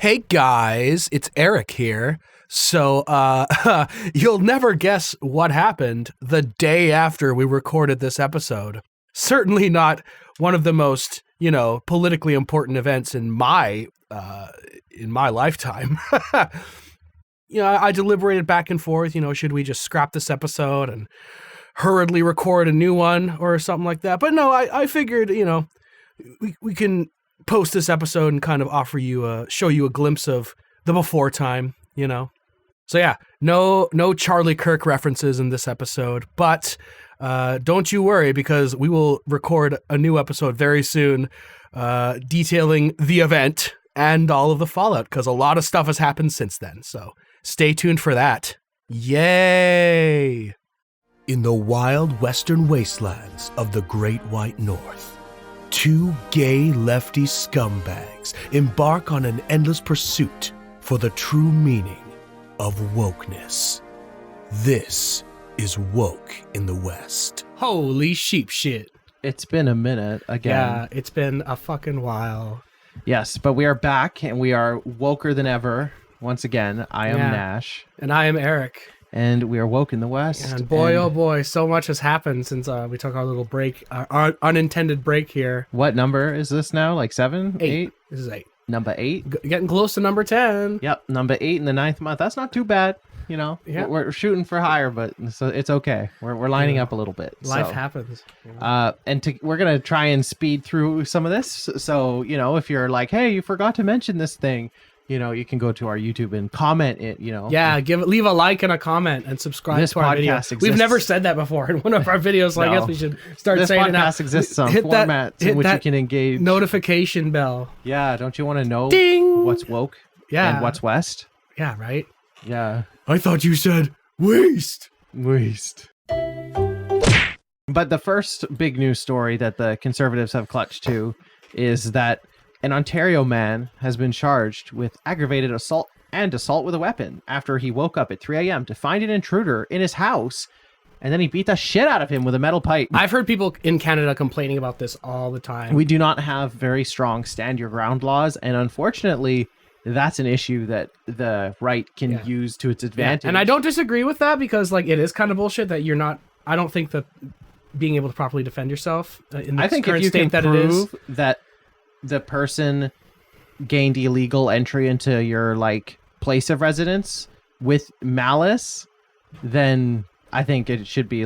Hey guys, it's Eric here. So, you'll never guess what happened the day after we recorded this episode. Certainly not one of the most, politically important events in my lifetime. I deliberated back and forth, should we just scrap this episode and hurriedly record a new one or something like that? But no, I figured, we can post this episode and kind of show you a glimpse of the before time, So yeah, no Charlie Kirk references in this episode, but don't you worry, because we will record a new episode very soon detailing the event and all of the fallout, because a lot of stuff has happened since then. So stay tuned for that. Yay! In the wild western wastelands of the Great White North, two gay lefty scumbags embark on an endless pursuit for the true meaning of wokeness. This is Woke in the West. Holy sheep shit. It's been a minute again. Yeah, it's been a fucking while. Yes, but we are back and we are woker than ever. Once again, I am Nash. And I am Eric. And we are Woke in the West. And oh boy, so much has happened since we took our little break, our unintended break here. What number is this now? Like 7? 8? This is 8. Number 8? Getting close to number 10. Yep, number 8 in the 9th month. That's not too bad. Yeah. We're shooting for higher, but so it's okay. We're lining up a little bit. Life happens. We're going to try and speed through some of this. So, if you're like, hey, you forgot to mention this thing, you can go to our YouTube and comment it, Yeah, leave a like and a comment and subscribe to our video. Exists. We've never said that before in one of our videos, so I guess we should start saying it now. This podcast exists on formats in which you can engage. Notification bell. Yeah, don't you want to know Ding! What's woke and what's west? Yeah, right? Yeah. I thought you said waste. But the first big news story that the Conservatives have clutched to is that an Ontario man has been charged with aggravated assault and assault with a weapon after he woke up at 3 a.m. to find an intruder in his house, and then he beat the shit out of him with a metal pipe. I've heard people in Canada complaining about this all the time. We do not have very strong stand your ground laws, and unfortunately, that's an issue that the right can use to its advantage. Yeah. And I don't disagree with that, because it is kind of bullshit that you're not. I don't think that being able to properly defend yourself in the current state that it is, that the person gained illegal entry into your place of residence with malice, then I think it should be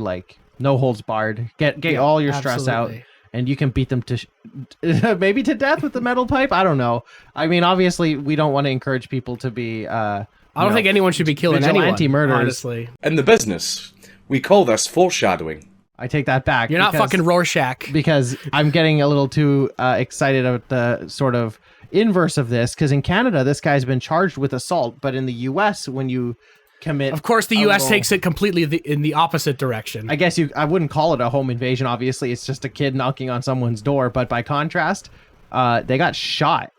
no holds barred. Get all your stress out, and you can beat them to maybe to death with the metal pipe. I don't know. I mean, obviously, we don't want to encourage people to be. I don't think anyone should be killing anyone. Murders, honestly. In the business, we call this foreshadowing. I take that back. You're not fucking Rorschach. Because I'm getting a little too excited about the sort of inverse of this. Because in Canada, this guy's been charged with assault. But in the U.S., when you commit... Of course, the U.S. takes it completely in the opposite direction. I guess I wouldn't call it a home invasion. Obviously, it's just a kid knocking on someone's door. But by contrast, they got shot.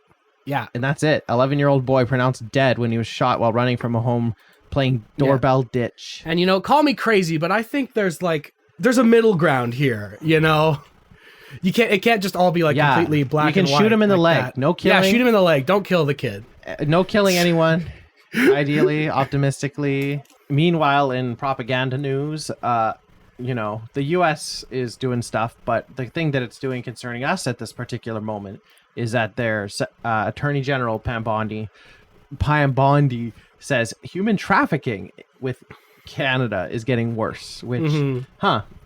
Yeah. And that's it. 11-year-old boy pronounced dead when he was shot while running from a home playing doorbell ditch. And, call me crazy, but I think there's a middle ground here, It can't just all be completely black and white. You can shoot him in the leg. That. No killing. Yeah, shoot him in the leg. Don't kill the kid. No killing anyone, ideally, optimistically. Meanwhile, in propaganda news, the U.S. is doing stuff, but the thing that it's doing concerning us at this particular moment is that their Attorney General Pam Bondi says human trafficking with Canada is getting worse, which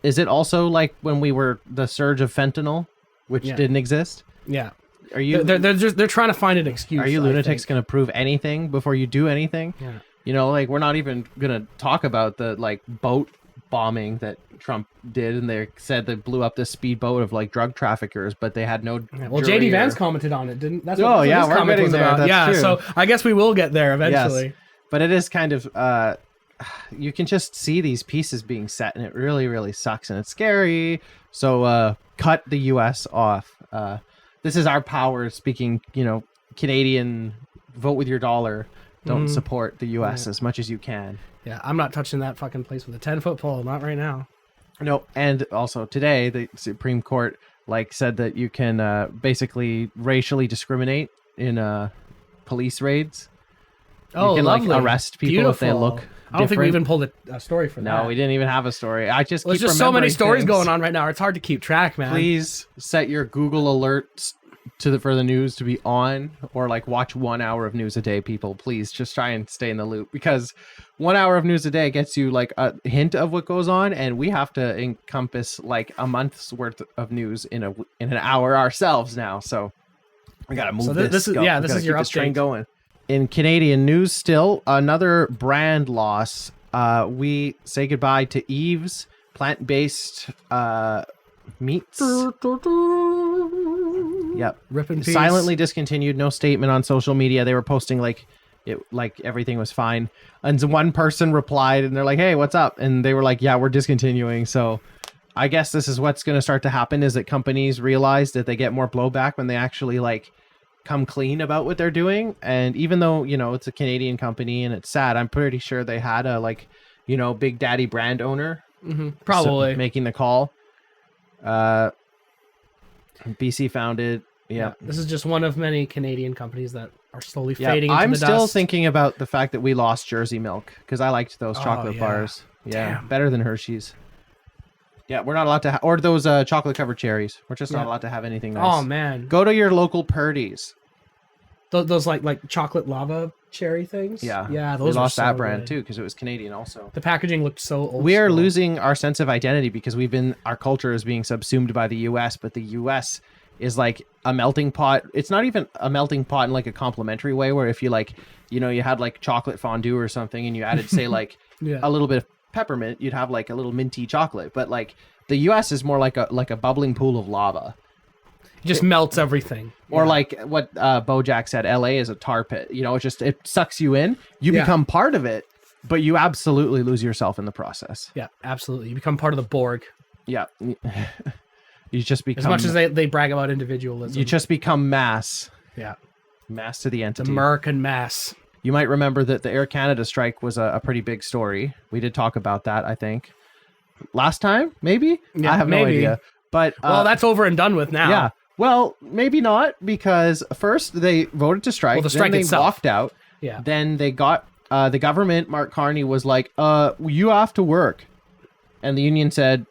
is it also like when we were the surge of fentanyl, which didn't exist? Yeah. Are you they're trying to find an excuse? Are you lunatics going to prove anything before you do anything? Yeah. We're not even going to talk about the boat bombing that Trump did, and they said they blew up this speedboat of drug traffickers, but they had no. Yeah, well, JD Vance commented on it, didn't? That's what his we're getting there. About. That's true. So I guess we will get there eventually. Yes. But it is kind of you can just see these pieces being set, and it really, really sucks, and it's scary. So cut the U.S. off. This is our power speaking. Canadian, vote with your dollar. Don't support the U.S. as much as you can. Yeah, I'm not touching that fucking place with a 10-foot pole. Not right now. No, and also today the Supreme Court said that you can basically racially discriminate in police raids. Oh, you can lovely. like arrest people if they look different. I don't think we even pulled a story for that. No, we didn't even have a story. I just There's keep just so many remembering stories things. going on right now. It's hard to keep track, man. Please set your Google alerts for the news to be on, or like watch 1 hour of news a day, people. Please just try and stay in the loop, because 1 hour of news a day gets you like a hint of what goes on, and we have to encompass like a month's worth of news in an hour ourselves now. So we gotta move this. This is your this train update. going. In Canadian news, still another brand loss. We say goodbye to Eve's plant-based meats. Yep. Rip in peace. Silently discontinued. No statement on social media. They were posting like everything was fine. And one person replied, and they're like, "Hey, what's up?" And they were like, "Yeah, we're discontinuing." So I guess this is what's going to start to happen: is that companies realize that they get more blowback when they actually like come clean about what they're doing. And even though, you know, it's a Canadian company and it's sad, I'm pretty sure they had a like, you know, big daddy brand owner Probably making the call. BC founded. Yeah. This is just one of many Canadian companies that are slowly fading into I'm the still dust. thinking about the fact that we lost Jersey Milk, because I liked those chocolate yeah. bars. Yeah, Damn. better than Hershey's. Yeah, we're not allowed to or those chocolate covered cherries. We're just not allowed to have anything nice. Oh man, Go to your local Purdy's. those like chocolate lava cherry things. Yeah, yeah, we those lost were so that brand good. too because it was Canadian also. The packaging looked so old. We are school. losing our sense of identity because our culture is being subsumed by the U.S., but the U.S. is like a melting pot. It's not even a melting pot in like a complimentary way, where if you like, you know, you had like chocolate fondue or something and you added say like a little bit of peppermint, you'd have like a little minty chocolate. But like the U.S. is more like a bubbling pool of lava. It just melts everything. Or like what Bojack said, LA is a tar pit. You know, it sucks you in. You become part of it, but you absolutely lose yourself in the process. Yeah, absolutely. You become part of the Borg. Yeah. You just become... As much as they brag about individualism. You just become mass. Yeah. Mass to the entity. The American mass. You might remember that the Air Canada strike was a pretty big story. We did talk about that, I think. Last time, maybe? Yeah, I have no idea. But well, that's over and done with now. Yeah. Well, maybe not, because first they voted to strike. Well, the strike then they itself. walked out. Yeah. Then they got the government. Mark Carney was like, "You have to work," and the union said,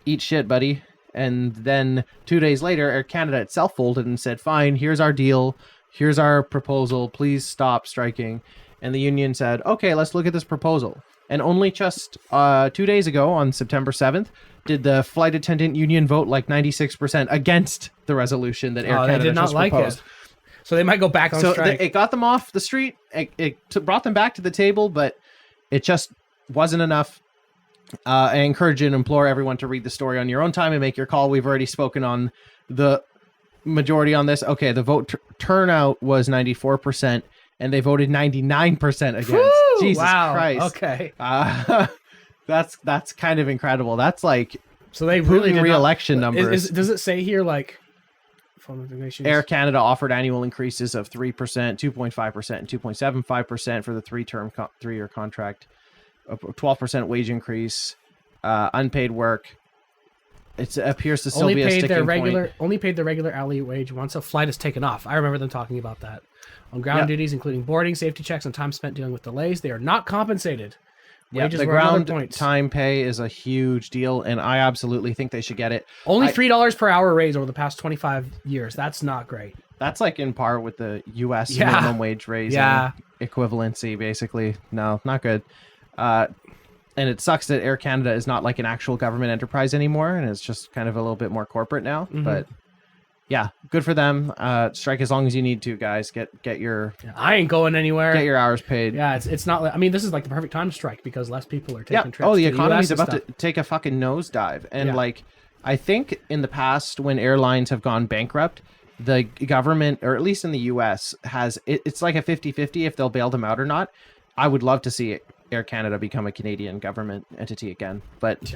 "Eat shit, buddy." And then 2 days later, Air Canada itself folded and said, "Fine, here's our deal. Here's our proposal. Please stop striking." And the union said, "Okay, let's look at this proposal." And only just 2 days ago, on September 7th, did the flight attendant union vote like 96% against the resolution that Air Canada they did not just like proposed. it. So they might go back on strike. It got them off the street. It brought them back to the table, but it just wasn't enough. I encourage and implore everyone to read the story on your own time and make your call. We've already spoken on the majority on this. Okay, the vote turnout was 94%, and they voted 99% against. Woo! Jesus wow. Christ. Okay. That's kind of incredible. That's like So they really did re-election not, numbers. does it say here like Air Canada offered annual increases of 3%, 2.5%, and 2.75% for the three-year contract. A 12% wage increase, unpaid work. It appears to still be a sticking point. Only paid the regular hourly wage once a flight is taken off. I remember them talking about that. On ground duties, including boarding, safety checks, and time spent dealing with delays, they are not compensated. Yeah, the ground time pay is a huge deal, and I absolutely think they should get it. Only $3 per hour raise over the past 25 years. That's not great. That's like in par with the U.S. minimum wage raise. Equivalency, basically. No, not good. And it sucks that Air Canada is not like an actual government enterprise anymore, and it's just kind of a little bit more corporate now. Mm-hmm. But yeah, good for them. Strike as long as you need to, guys. Get your. I ain't going anywhere. Get your hours paid. Yeah, it's not. I mean, this is like the perfect time to strike because less people are taking trips. Oh, the to economy's the US about to take a fucking nosedive, and like I think in the past when airlines have gone bankrupt, the government, or at least in the U.S., has it's like a 50-50 if they'll bail them out or not. I would love to see Air Canada become a Canadian government entity again, but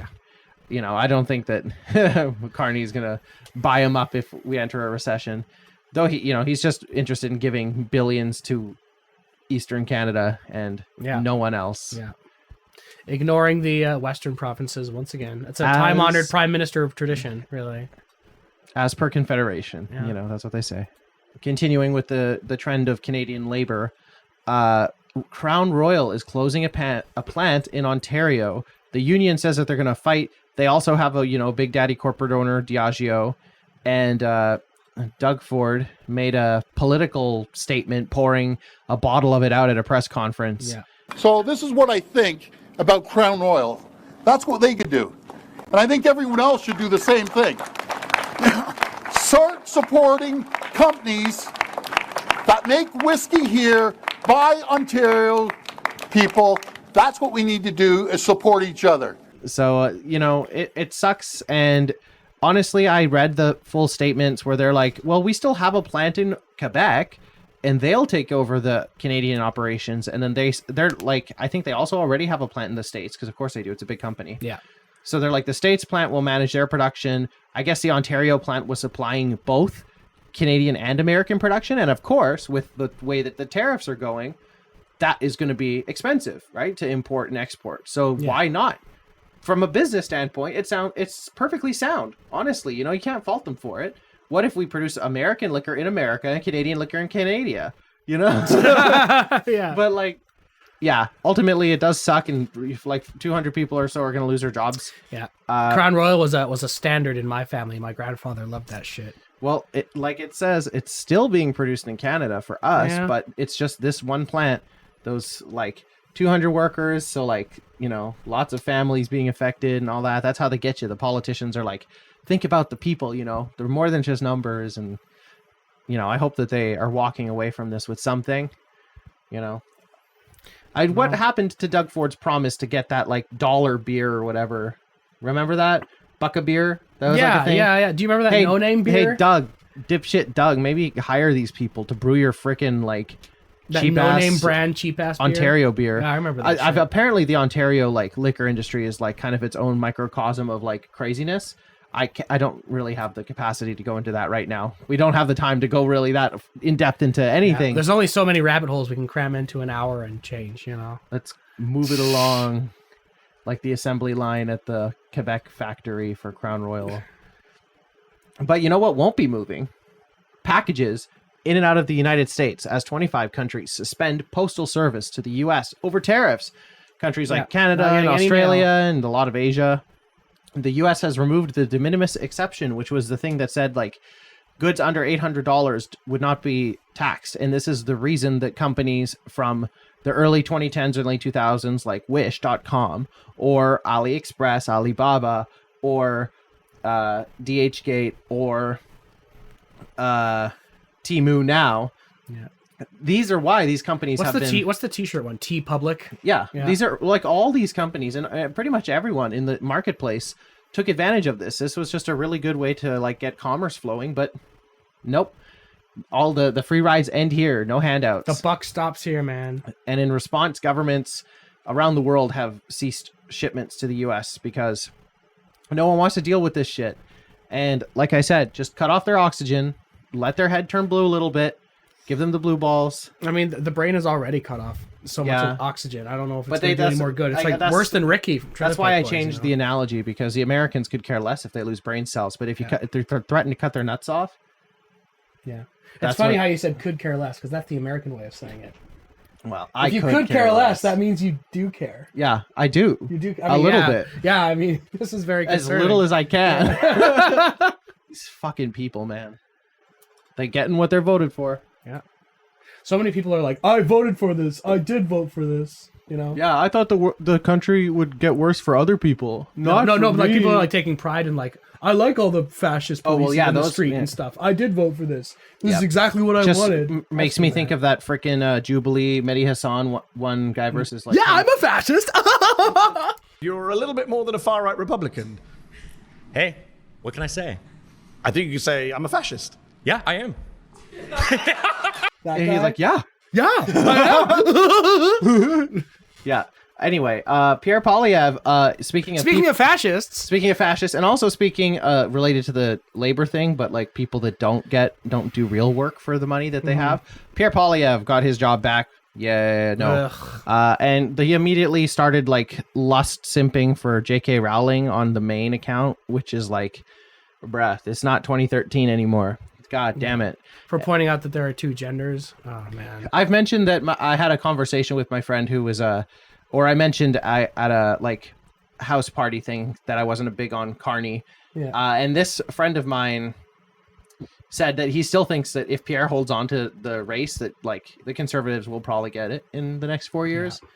you know, I don't think that Carney's gonna buy him up if we enter a recession. Though he's just interested in giving billions to Eastern Canada and no one else. Yeah, ignoring the Western provinces once again. It's a time-honored prime minister tradition, really. As per Confederation, you know, that's what they say. continuing with the trend of Canadian labor, Crown Royal is closing a plant in Ontario. The union says that they're going to fight. They also have a big daddy corporate owner, Diageo, and Doug Ford made a political statement, pouring a bottle of it out at a press conference. Yeah. So this is what I think about Crown Royal. That's what they could do. And I think everyone else should do the same thing. Start supporting companies that make whiskey here by Ontario people. That's what we need to do, is support each other. So, it sucks. And honestly, I read the full statements where they're like, well, we still have a plant in Quebec and they'll take over the Canadian operations. And then they're like, I think they also already have a plant in the States, because of course they do. It's a big company. Yeah. So they're like, the States plant will manage their production. I guess the Ontario plant was supplying both Canadian and American production. And of course, with the way that the tariffs are going, that is going to be expensive, right? To import and export. So why not? From a business standpoint, it's perfectly sound. Honestly, you can't fault them for it. What if we produce American liquor in America and Canadian liquor in Canada? Yeah. But ultimately it does suck, and 200 people or so are going to lose their jobs. Yeah. Crown Royal was a standard in my family. My grandfather loved that shit. Well, it says, it's still being produced in Canada for us, but it's just this one plant. Those 200 workers, so lots of families being affected and all that. That's how they get you. The politicians are like, think about the people, they're more than just numbers. And I hope that they are walking away from this with something. What happened to Doug Ford's promise to get that dollar beer or whatever? Remember that buck of beer? That was a thing? Yeah. Do you remember that no-name beer? Hey, Doug, dipshit Doug, maybe hire these people to brew your freaking that cheap no-name ass brand cheap ass beer? Ontario beer. Yeah, I remember that. I've apparently the Ontario liquor industry is kind of its own microcosm of craziness. I don't really have the capacity to go into that right now. We don't have the time to go really that in depth into anything. Yeah, there's only so many rabbit holes we can cram into an hour and change. Let's move it along, like the assembly line at the Quebec factory for Crown Royal. But you know what won't be moving? Packages in and out of the United States, as 25 countries suspend postal service to the U.S. over tariffs. Countries like Canada and Australia and a lot of Asia. The U.S. has removed the de minimis exception, which was the thing that said goods under $800 would not be taxed. And this is the reason that companies from the early 2010s, early 2000s, like Wish.com or AliExpress, Alibaba, or DHgate, or Temu now. Yeah. These are why these companies what's the t-shirt one? T Public? Yeah. These are all these companies, and pretty much everyone in the marketplace took advantage of this. This was just a really good way to get commerce flowing, but nope. All the free rides end here. No handouts. The buck stops here, man. And in response, governments around the world have ceased shipments to the US because no one wants to deal with this shit. And like I said, just cut off their oxygen, let their head turn blue a little bit, give them the blue balls. I mean, the brain is already cut off so much of oxygen. I don't know if it's going to do any more good. It's worse than Ricky. That's why I changed the analogy, because the Americans could care less if they lose brain cells. But if if they're threatened to cut their nuts off. Yeah. It's funny how you said could care less, because that's the American way of saying it. Well, if you could care less, that means you do care. Yeah, I do. You do. A little bit. Yeah, I mean, this is very concerning. As little as I can. These fucking people, man. They getting what they're voted for. Yeah. So many people are like, I voted for this. I did vote for this. Yeah, I thought the country would get worse for other people. No, but people are taking pride in I like all the fascist police in the street and stuff. I did vote for this. This is exactly what I wanted. Makes me think of that freaking Jubilee Mehdi Hassan one guy versus yeah, I'm a fascist. You're a little bit more than a far right Republican. Hey, what can I say? I think you could say I'm a fascist. Yeah, I am. And he's like, yeah, I am. Yeah. Anyway, Pierre Poilievre, speaking of fascists, and also speaking related to the labor thing, but people that don't do real work for the money that they have. Pierre Poilievre got his job back. Yeah, no. And he immediately started lust simping for J.K. Rowling on the main account, which is bruh, it's not 2013 anymore. God damn it. For pointing out that there are two genders. Oh man. I've mentioned that I had a conversation with my friend who was at a like house party thing that I wasn't a big on Carney. Yeah. And this friend of mine said that he still thinks that if Pierre holds on to the race, that like the Conservatives will probably get it in the next 4 years. Yeah.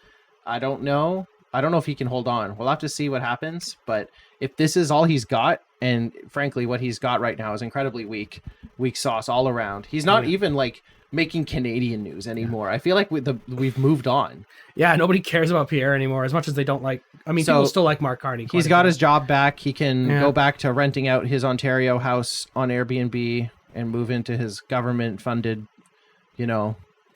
I don't know if he can hold on. We'll have to see what happens. But if this is all he's got, and frankly, what he's got right now is incredibly weak sauce all around. He's not even like making Canadian news anymore. I feel like we've moved on. Yeah, nobody cares about Pierre anymore as much as they don't like. I mean, people still like Mark Carney. He's got his job back. He can go back to renting out his Ontario house on Airbnb and move into his government-funded,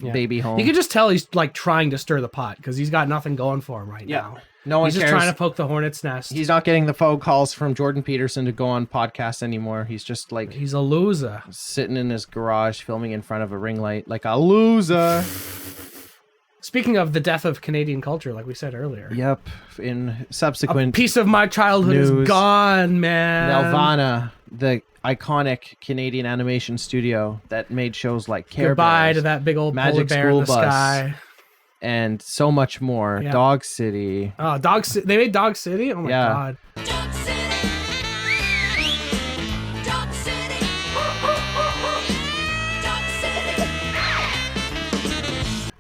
baby home. You can just tell he's like trying to stir the pot because he's got nothing going for him right now. No one cares. He's just trying to poke the hornet's nest. He's not getting the phone calls from Jordan Peterson to go on podcasts anymore. He's just like... He's a loser. Sitting in his garage filming in front of a ring light like a loser. Speaking of the death of Canadian culture, like we said earlier. Yep. In subsequent a piece of my childhood news, is gone, man. Nelvana, the iconic Canadian animation studio that made shows like Care Goodbye Bears, to that big old Magic polar bear School in the Bus, sky. And so much more. Yeah. Dog City. Oh, they made Dog City? Oh my god. Dog City. Dog City. Dog City.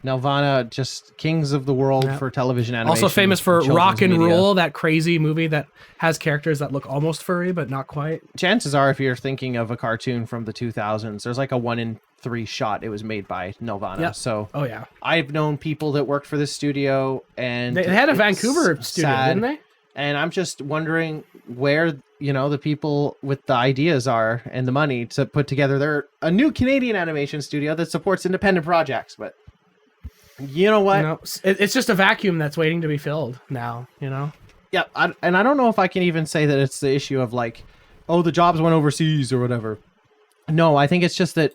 Nelvana, just kings of the world for television animation. Also famous for Rock and media. Roll, that crazy movie that has characters that look almost furry, but not quite. Chances are, if you're thinking of a cartoon from the 2000s, there's like a 1 in 3 shot it was made by Nelvana. Yep. So oh yeah, I've known people that worked for this studio, and they had a Vancouver studio, didn't they? And I'm just wondering where the people with the ideas are and the money to put together a new Canadian animation studio that supports independent projects. But you know what? It's just a vacuum that's waiting to be filled now. Yeah, and I don't know if I can even say that it's the issue of like, oh, the jobs went overseas or whatever. No, I think it's just that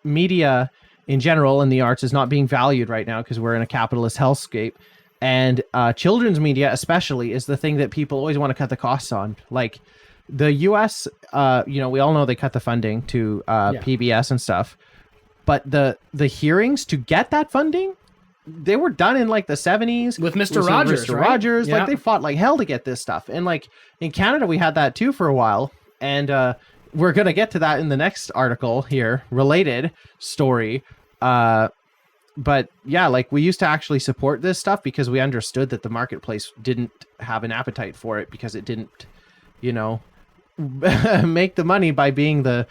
media in general and the arts is not being valued right now because we're in a capitalist hellscape. And children's media especially is the thing that people always want to cut the costs on. Like the U.S., we all know they cut the funding to PBS and stuff. But the hearings to get that funding, they were done in like the 70s. With Mr. Rogers, Mr. right? Rogers. Yeah. Like they fought like hell to get this stuff. And like in Canada, we had that too for a while. And we're going to get to that in the next article here, related story. But yeah, like we used to actually support this stuff because we understood that the marketplace didn't have an appetite for it because it didn't, make the money by being the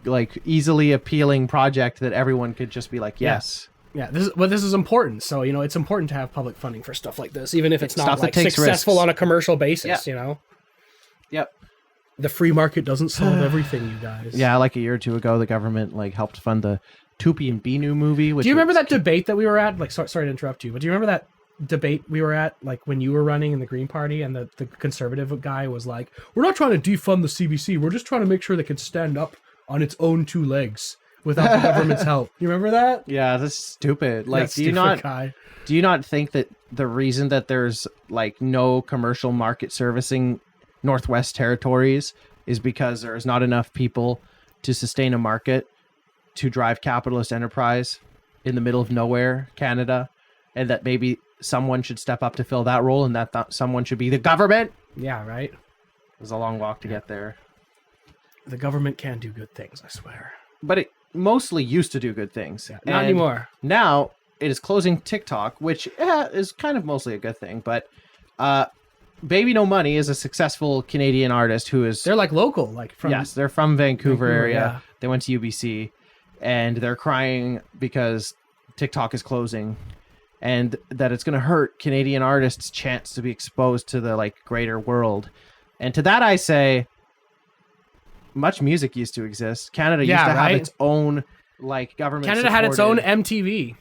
like easily appealing project that everyone could just be like, yes. Yeah, this is important. So, it's important to have public funding for stuff like this, even if it's not Stuff that like takes successful risks. on a commercial basis, Yep. The free market doesn't solve everything, you guys. Yeah, like a year or two ago, the government like helped fund the Tupi and Binu movie. Which do you remember that debate that we were at? Like, sorry to interrupt you, but do you remember that debate we were at, like when you were running in the Green Party and the conservative guy was like, we're not trying to defund the CBC. We're just trying to make sure they can stand up on its own 2 legs without the government's help. You remember that? Yeah, that's stupid. Like, That stupid guy. Do you not think that the reason that there's like no commercial market servicing Northwest Territories is because there's not enough people to sustain a market to drive capitalist enterprise in the middle of nowhere, Canada, and that maybe someone should step up to fill that role and that someone should be the government? Yeah, right? It was a long walk to get there. The government can do good things, I swear. But it mostly used to do good things. Yeah, not anymore. Now it is closing TikTok, which is kind of mostly a good thing. But Baby No Money is a successful Canadian artist who is... They're like local, like from... Yes, they're from Vancouver area. Yeah. They went to UBC, and they're crying because TikTok is closing, and that it's going to hurt Canadian artists' chance to be exposed to the like greater world. And to that I say, much music used to exist. Canada used to have its own like government. Canada had its own MTV.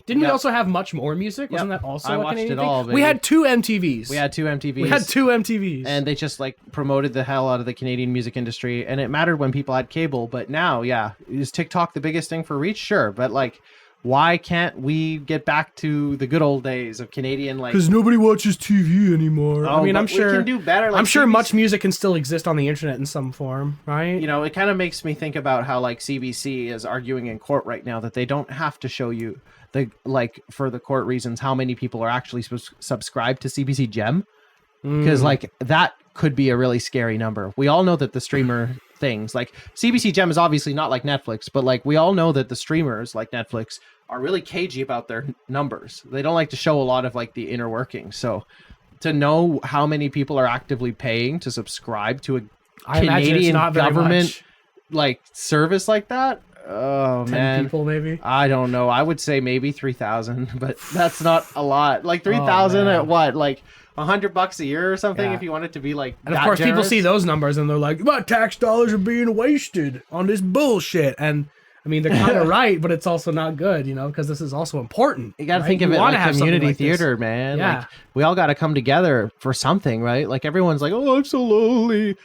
Didn't we also have much more music? Wasn't that also I a watched Canadian it all, thing? baby. We had 2 MTVs. We had two MTVs. And they just like promoted the hell out of the Canadian music industry. And it mattered when people had cable. But now, is TikTok the biggest thing for reach? Sure. But like Why can't we get back to the good old days of Canadian like? Because nobody watches TV anymore. I mean, but I'm sure we can do better. Like I'm sure CBC much music can still exist on the internet in some form, right? You know, it kind of makes me think about how like CBC is arguing in court right now that they don't have to show you the like for the court reasons how many people are actually subscribed to CBC Gem, because like that could be a really scary number. We all know that the streamer things like CBC Gem is obviously not like Netflix, but like we all know that the streamers like Netflix are really cagey about their numbers. They don't like to show a lot of like the inner workings. So to know how many people are actively paying to subscribe to a I imagine it's Canadian not very government much. like service like that, oh 10 man, people maybe. I don't know. I would say maybe 3,000, but that's not a lot. Like 3,000 man. at what? Like $100 a year or something? Yeah. If you want it to be like, And of that course, people generous. see those numbers and they're like, "My tax dollars are being wasted on this bullshit." And I mean, they're kind of right, but it's also not good, you know, because this is also important. You got to right? think of it wanna like have something community like this. theater, man. Yeah. Like we all got to come together for something, right? Like everyone's like, "Oh, I'm so lonely."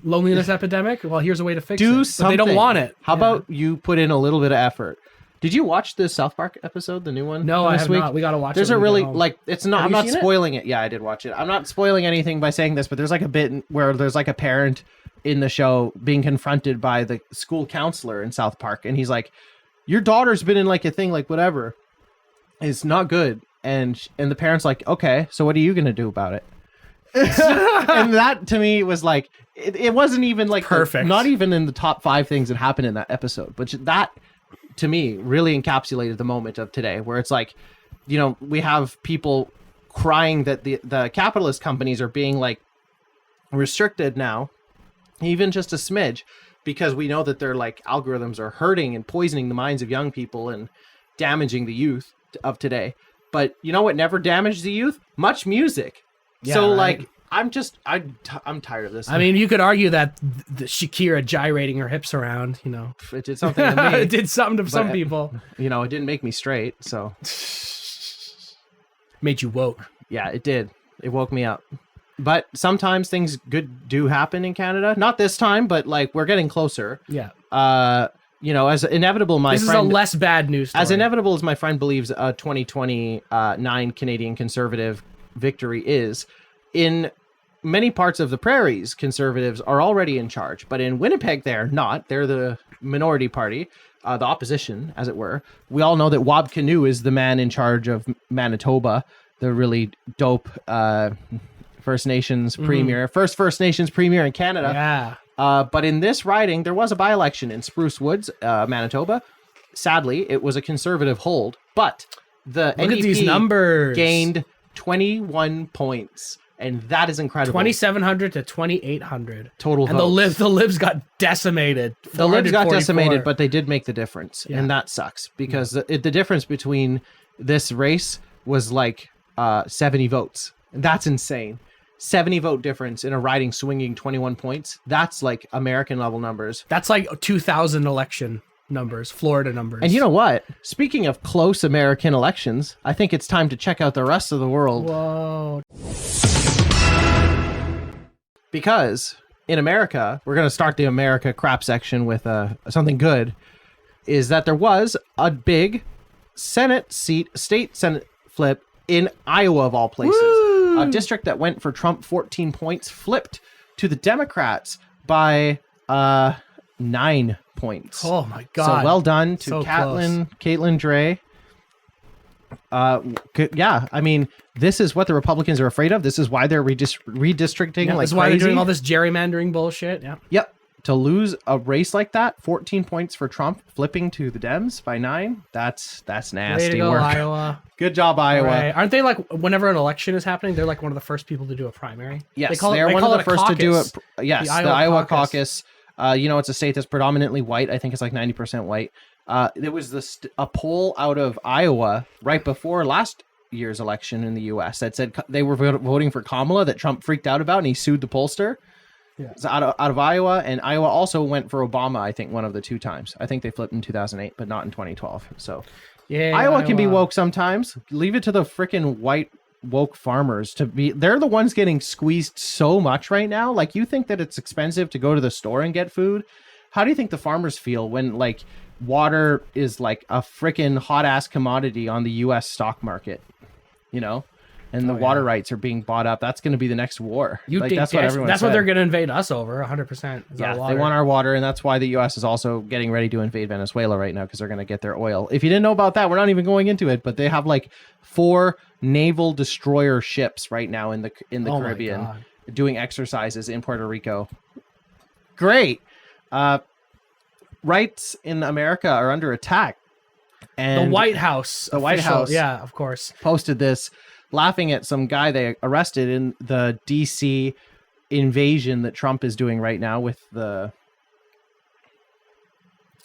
Loneliness epidemic. Well, here's a way to fix it. Do But something. they don't want it. How Yeah. about you put in a little bit of effort? Did you watch the South Park episode, the new one? No, I this have week? not. We gotta watch There's it a when we really get home. like it's not. Have I'm you not seen it? spoiling it. Yeah, I did watch it. I'm not spoiling anything by saying this, but there's like a bit where there's like a parent in the show being confronted by the school counselor in South Park, and he's like, "Your daughter's been in like a thing like whatever. It's not good." And the parent's like, "Okay, so what are you gonna do about it?" And that to me was like, it wasn't even like Perfect. not even in the top 5 things that happened in that episode, but that to me really encapsulated the moment of today, where it's like, you know, we have people crying that the capitalist companies are being like restricted now, even just a smidge, because we know that their like algorithms are hurting and poisoning the minds of young people and damaging the youth of today. But you know what never damaged the youth? Much music. Yeah, So right. like I'm tired of this. I mean, you could argue that the Shakira gyrating her hips around, you know, it did something to me. it did something to some But- people. You know, it didn't make me straight, so Made you woke. yeah, it did. It woke me up. But sometimes things good do happen in Canada. Not this time, but like we're getting closer. Yeah. You know, as inevitable, my This friend is a less bad news story. as inevitable as my friend believes a 2029 Canadian Conservative victory is, in many parts of the prairies, Conservatives are already in charge. But in Winnipeg, they're not. They're the minority party, the opposition, as it were. We all know that Wab Kinew is the man in charge of Manitoba, the really dope First Nations premier, First Nations premier in Canada. Yeah. But in this riding, there was a by-election in Spruce Woods, Manitoba. Sadly, it was a Conservative hold, but the Look at these NDP numbers. gained 21 points, and that is incredible. 2,700 to 2,800 Total and votes. the libs got decimated. The Libs got 444. decimated, but they did make the difference, Yeah. and that sucks because the difference between this race was like 70 votes. That's insane. 70 vote difference in a riding swinging 21 points. That's like American level numbers. That's like 2,000 election numbers, Florida numbers. And you know what? Speaking of close American elections, I think it's time to check out the rest of the world. Whoa. Because in America, we're going to start the America crap section with something good, is that there was a big state Senate flip in Iowa, of all places. A district that went for Trump 14 points flipped to the Democrats by 9 points. Oh my God. So well done to So Caitlin Dre. Yeah, I mean, this is what the Republicans are afraid of. This is why they're redistricting Yeah, like that's why they're crazy. doing all this gerrymandering bullshit. Yeah. Yep. To lose a race like that, 14 points for Trump, flipping to the Dems by 9. That's nasty Way to go, work. Iowa. Good job, Iowa. Right. Aren't they like, whenever an election is happening, they're like one of the first people to do a primary? Yes, they call they're they one call of it the a first to do it. caucus. Yes, the Iowa caucus. You know, it's a state that's predominantly white. I think it's like 90% white. There was a poll out of Iowa right before last year's election in the U.S. that said they were voting for Kamala, that Trump freaked out about, and he sued the pollster. Yeah. It's out of Iowa, and Iowa also went for Obama, I think, one of the 2 times. I think they flipped in 2008, but not in 2012. So Yeah. Iowa can be woke sometimes. Leave it to the freaking white woke farmers to be. They're the ones getting squeezed so much right now. Like, you think that it's expensive to go to the store and get food? How do you think the farmers feel when, like, water is like a freaking hot ass commodity on the U.S. stock market, you know, and the water rights are being bought up. That's going to be the next war. You Like, think that's what everyone that's what said. they're going to invade us over? 100%. Yeah, they want our water, and that's why the U.S. is also getting ready to invade Venezuela right now because they're going to get their oil. If you didn't know about that, we're not even going into it, but they have like 4 naval destroyer ships right now in the Oh my Caribbean God. doing exercises in Puerto Rico. Great. Rights in America are under attack. And The White House. The White House. Yeah, of course. posted this laughing at some guy they arrested in the DC invasion that Trump is doing right now with the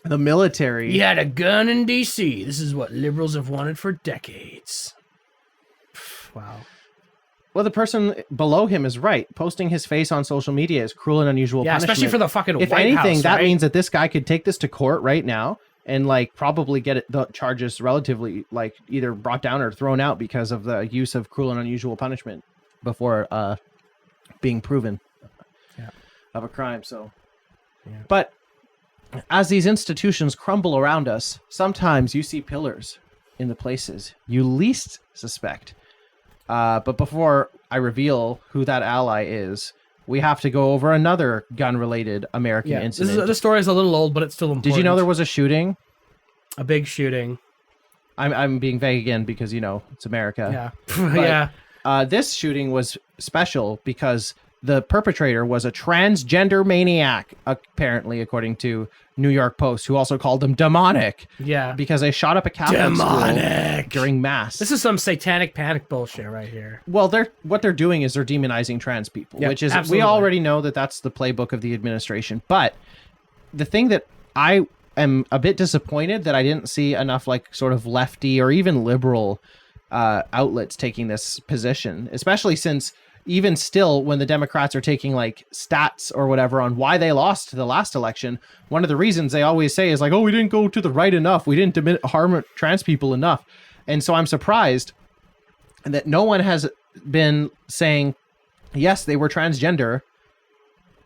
military. He had a gun in D.C. This is what liberals have wanted for decades. Wow. Well, the person below him is right. Posting his face on social media is cruel and unusual Yeah, punishment. especially for the fucking If White anything, House, that right? means that this guy could take this to court right now and like probably get the charges relatively like either brought down or thrown out because of the use of cruel and unusual punishment before being proven of a crime. So, but as these institutions crumble around us, sometimes you see pillars in the places you least suspect. But before I reveal who that ally is, we have to go over another gun-related American Yeah, incident. this story is a little old, but it's still important. Did you know there was a shooting? a big shooting? I'm being vague again because, you know, it's America. Yeah. Yeah. This shooting was special because the perpetrator was a transgender maniac, apparently, according to New York Post, who also called them demonic. Yeah. Because they shot up a Catholic school Demonic. during mass. This is some satanic panic bullshit right here. Well, what they're doing is they're demonizing trans people, Yeah, which is absolutely. we already know that that's the playbook of the administration. But the thing that I am a bit disappointed that I didn't see enough like sort of lefty or even liberal outlets taking this position, especially since even still when the Democrats are taking like stats or whatever on why they lost the last election, one of the reasons they always say is like, oh, we didn't go to the right enough. We didn't harm trans people enough. And so I'm surprised that no one has been saying, yes, they were transgender,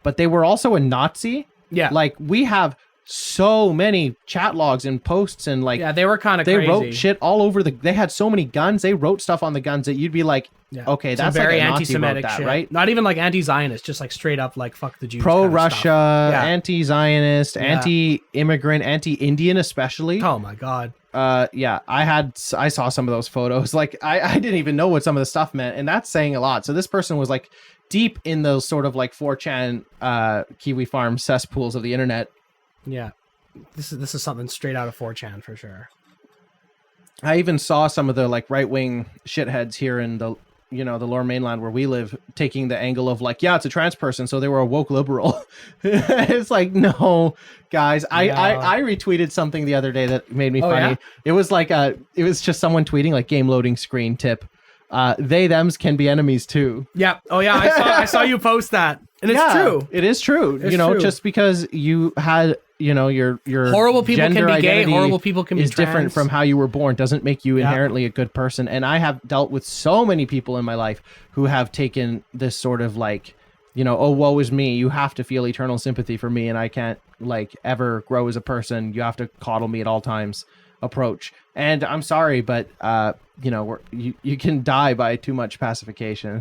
but they were also a Nazi. Yeah. Like we have so many chat logs and posts and like, Yeah, they were kind of they crazy. wrote shit all over they had so many guns. They wrote stuff on the guns that you'd be like, Yeah. okay, Some that's very like a Nazi wrote anti-Semitic that, shit. right? Not even like anti-Zionist, just like straight up like fuck the Jews. Pro kind of Russia, stuff. Yeah. anti-Zionist, anti-immigrant, anti-Indian, especially. Oh my god. Yeah, I saw some of those photos. Like I didn't even know what some of the stuff meant, and that's saying a lot. So this person was like deep in those sort of like 4chan Kiwi Farm cesspools of the internet. Yeah. This is something straight out of 4chan for sure. I even saw some of the like right-wing shitheads here in the the lower mainland where we live taking the angle of like, yeah, it's a trans person, so they were a woke liberal. It's like, no, guys. I retweeted something the other day that made me funny. yeah? It was like it was just someone tweeting like game loading screen tip. They thems can be enemies too. Yeah. Oh yeah, I saw you post that. And it's Yeah, true. It is true. It's true. true. Just because you had your Horrible people can gender be gay, identity horrible people can be is different trans. from how you were born doesn't make you inherently a good person. And I have dealt with so many people in my life who have taken this sort of like, oh, woe is me. You have to feel eternal sympathy for me, and I can't like ever grow as a person. You have to coddle me at all times approach. And I'm sorry, but you can die by too much pacification.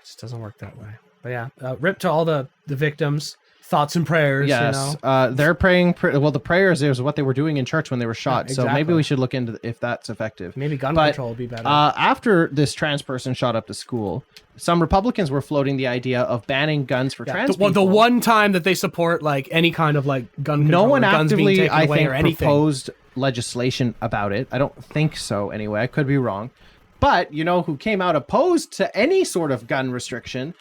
It just doesn't work that way. But yeah, rip to all the victims. Thoughts and prayers. Yes, You know? they're praying. Well, the prayers is what they were doing in church when they were shot. Yeah, So maybe exactly. we should look into if that's effective. Maybe gun But, control would be better. After this trans person shot up the school, some Republicans were floating the idea of banning guns for trans people. the one time that they support like any kind of like gun control, No one or guns being actively, taken I away think, or anything. proposed legislation about it. I don't think so. Anyway, I could be wrong. But who came out opposed to any sort of gun restriction?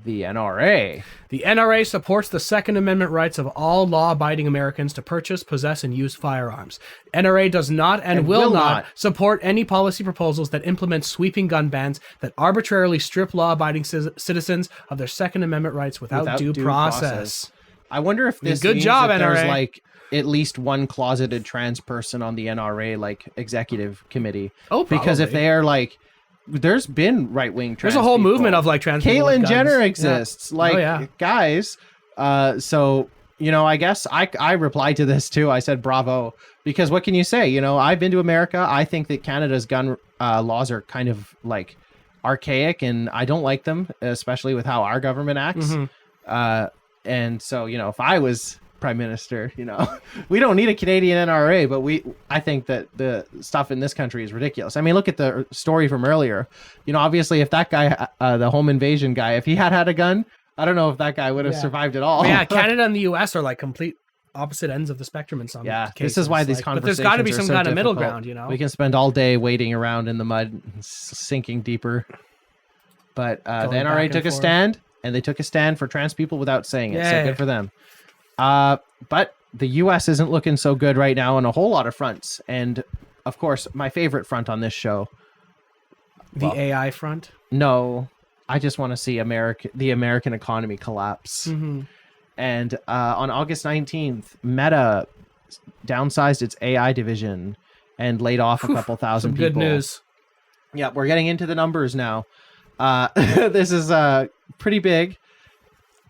The NRA. The NRA supports the Second Amendment rights of all law-abiding Americans to purchase, possess, and use firearms. NRA does not and will not support any policy proposals that implement sweeping gun bans that arbitrarily strip law-abiding citizens of their Second Amendment rights without due process. I wonder if this Good means job, that there's NRA. like at least one closeted trans person on the NRA like executive committee. Oh, because if probably. they are like, there's been right-wing trans There's a whole people. movement of like trans people with Caitlyn guns. Jenner Yeah. exists. Like, Oh, yeah. guys. So I guess I replied to this too. I said bravo, because what can you say? I've been to America. I think that Canada's gun laws are kind of like archaic, and I don't like them, especially with how our government acts. And so, if I was prime minister, we don't need a Canadian NRA, but I think that the stuff in this country is ridiculous. I mean, look at the story from earlier. Obviously, if that guy, the home invasion guy, if he had a gun, I don't know if that guy would have survived at all. But yeah, Canada and the U.S. are like complete opposite ends of the spectrum in some cases. This is why these conversations But there's got to be are some so kind of middle difficult. ground, We can spend all day wading around in the mud, sinking deeper. But the Going back NRA and took a forth. stand, and they took a stand for trans people without saying it. So Yay. good for them. But the U.S. isn't looking so good right now on a whole lot of fronts. And, of course, my favorite front on this show. The AI front. No, I just want to see the American economy collapse. And on August 19th, Meta downsized its AI division and laid off a couple thousand Some people. good news. Yeah, we're getting into the numbers now. This is pretty big.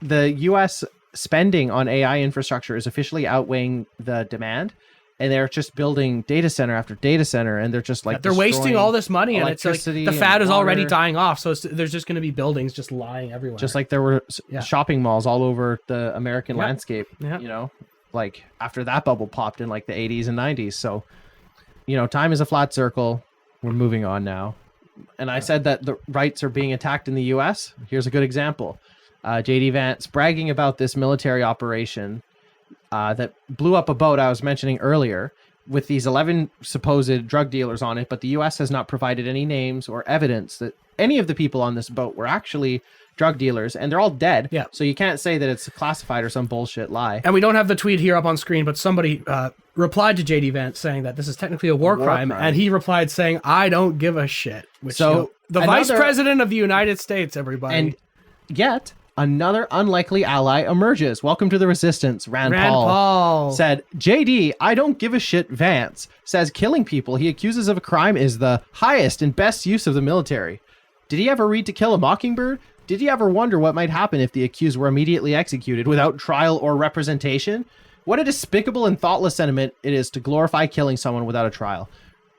The U.S. spending on AI infrastructure is officially outweighing the demand, and they're just building data center after data center, and they're just like They're wasting destroying all this money, and it's like electricity the fad and is already water. dying off. So there's just going to be buildings just lying everywhere. Just like there were Yeah. shopping malls all over the American Yep. landscape, Yep. like after that bubble popped in like the 80s and 90s. So, time is a flat circle. We're moving on now. And I said that the rights are being attacked in the U.S. Here's a good example. J.D. Vance bragging about this military operation that blew up a boat I was mentioning earlier with these 11 supposed drug dealers on it, but the U.S. has not provided any names or evidence that any of the people on this boat were actually drug dealers, and they're all dead. Yeah. So you can't say that it's classified or some bullshit lie. And we don't have the tweet here up on screen, but somebody replied to JD Vance saying that this is technically a war crime, and he replied saying, "I don't give a shit." Which, So, the vice another- president of the United States, everybody. And yet another unlikely ally emerges. Welcome to the resistance. Rand Paul said, JD, I don't give a shit. Vance says killing people he accuses of a crime is the highest and best use of the military. Did he ever read To Kill a Mockingbird? Did he ever wonder what might happen if the accused were immediately executed without trial or representation? What a despicable and thoughtless sentiment it is to glorify killing someone without a trial.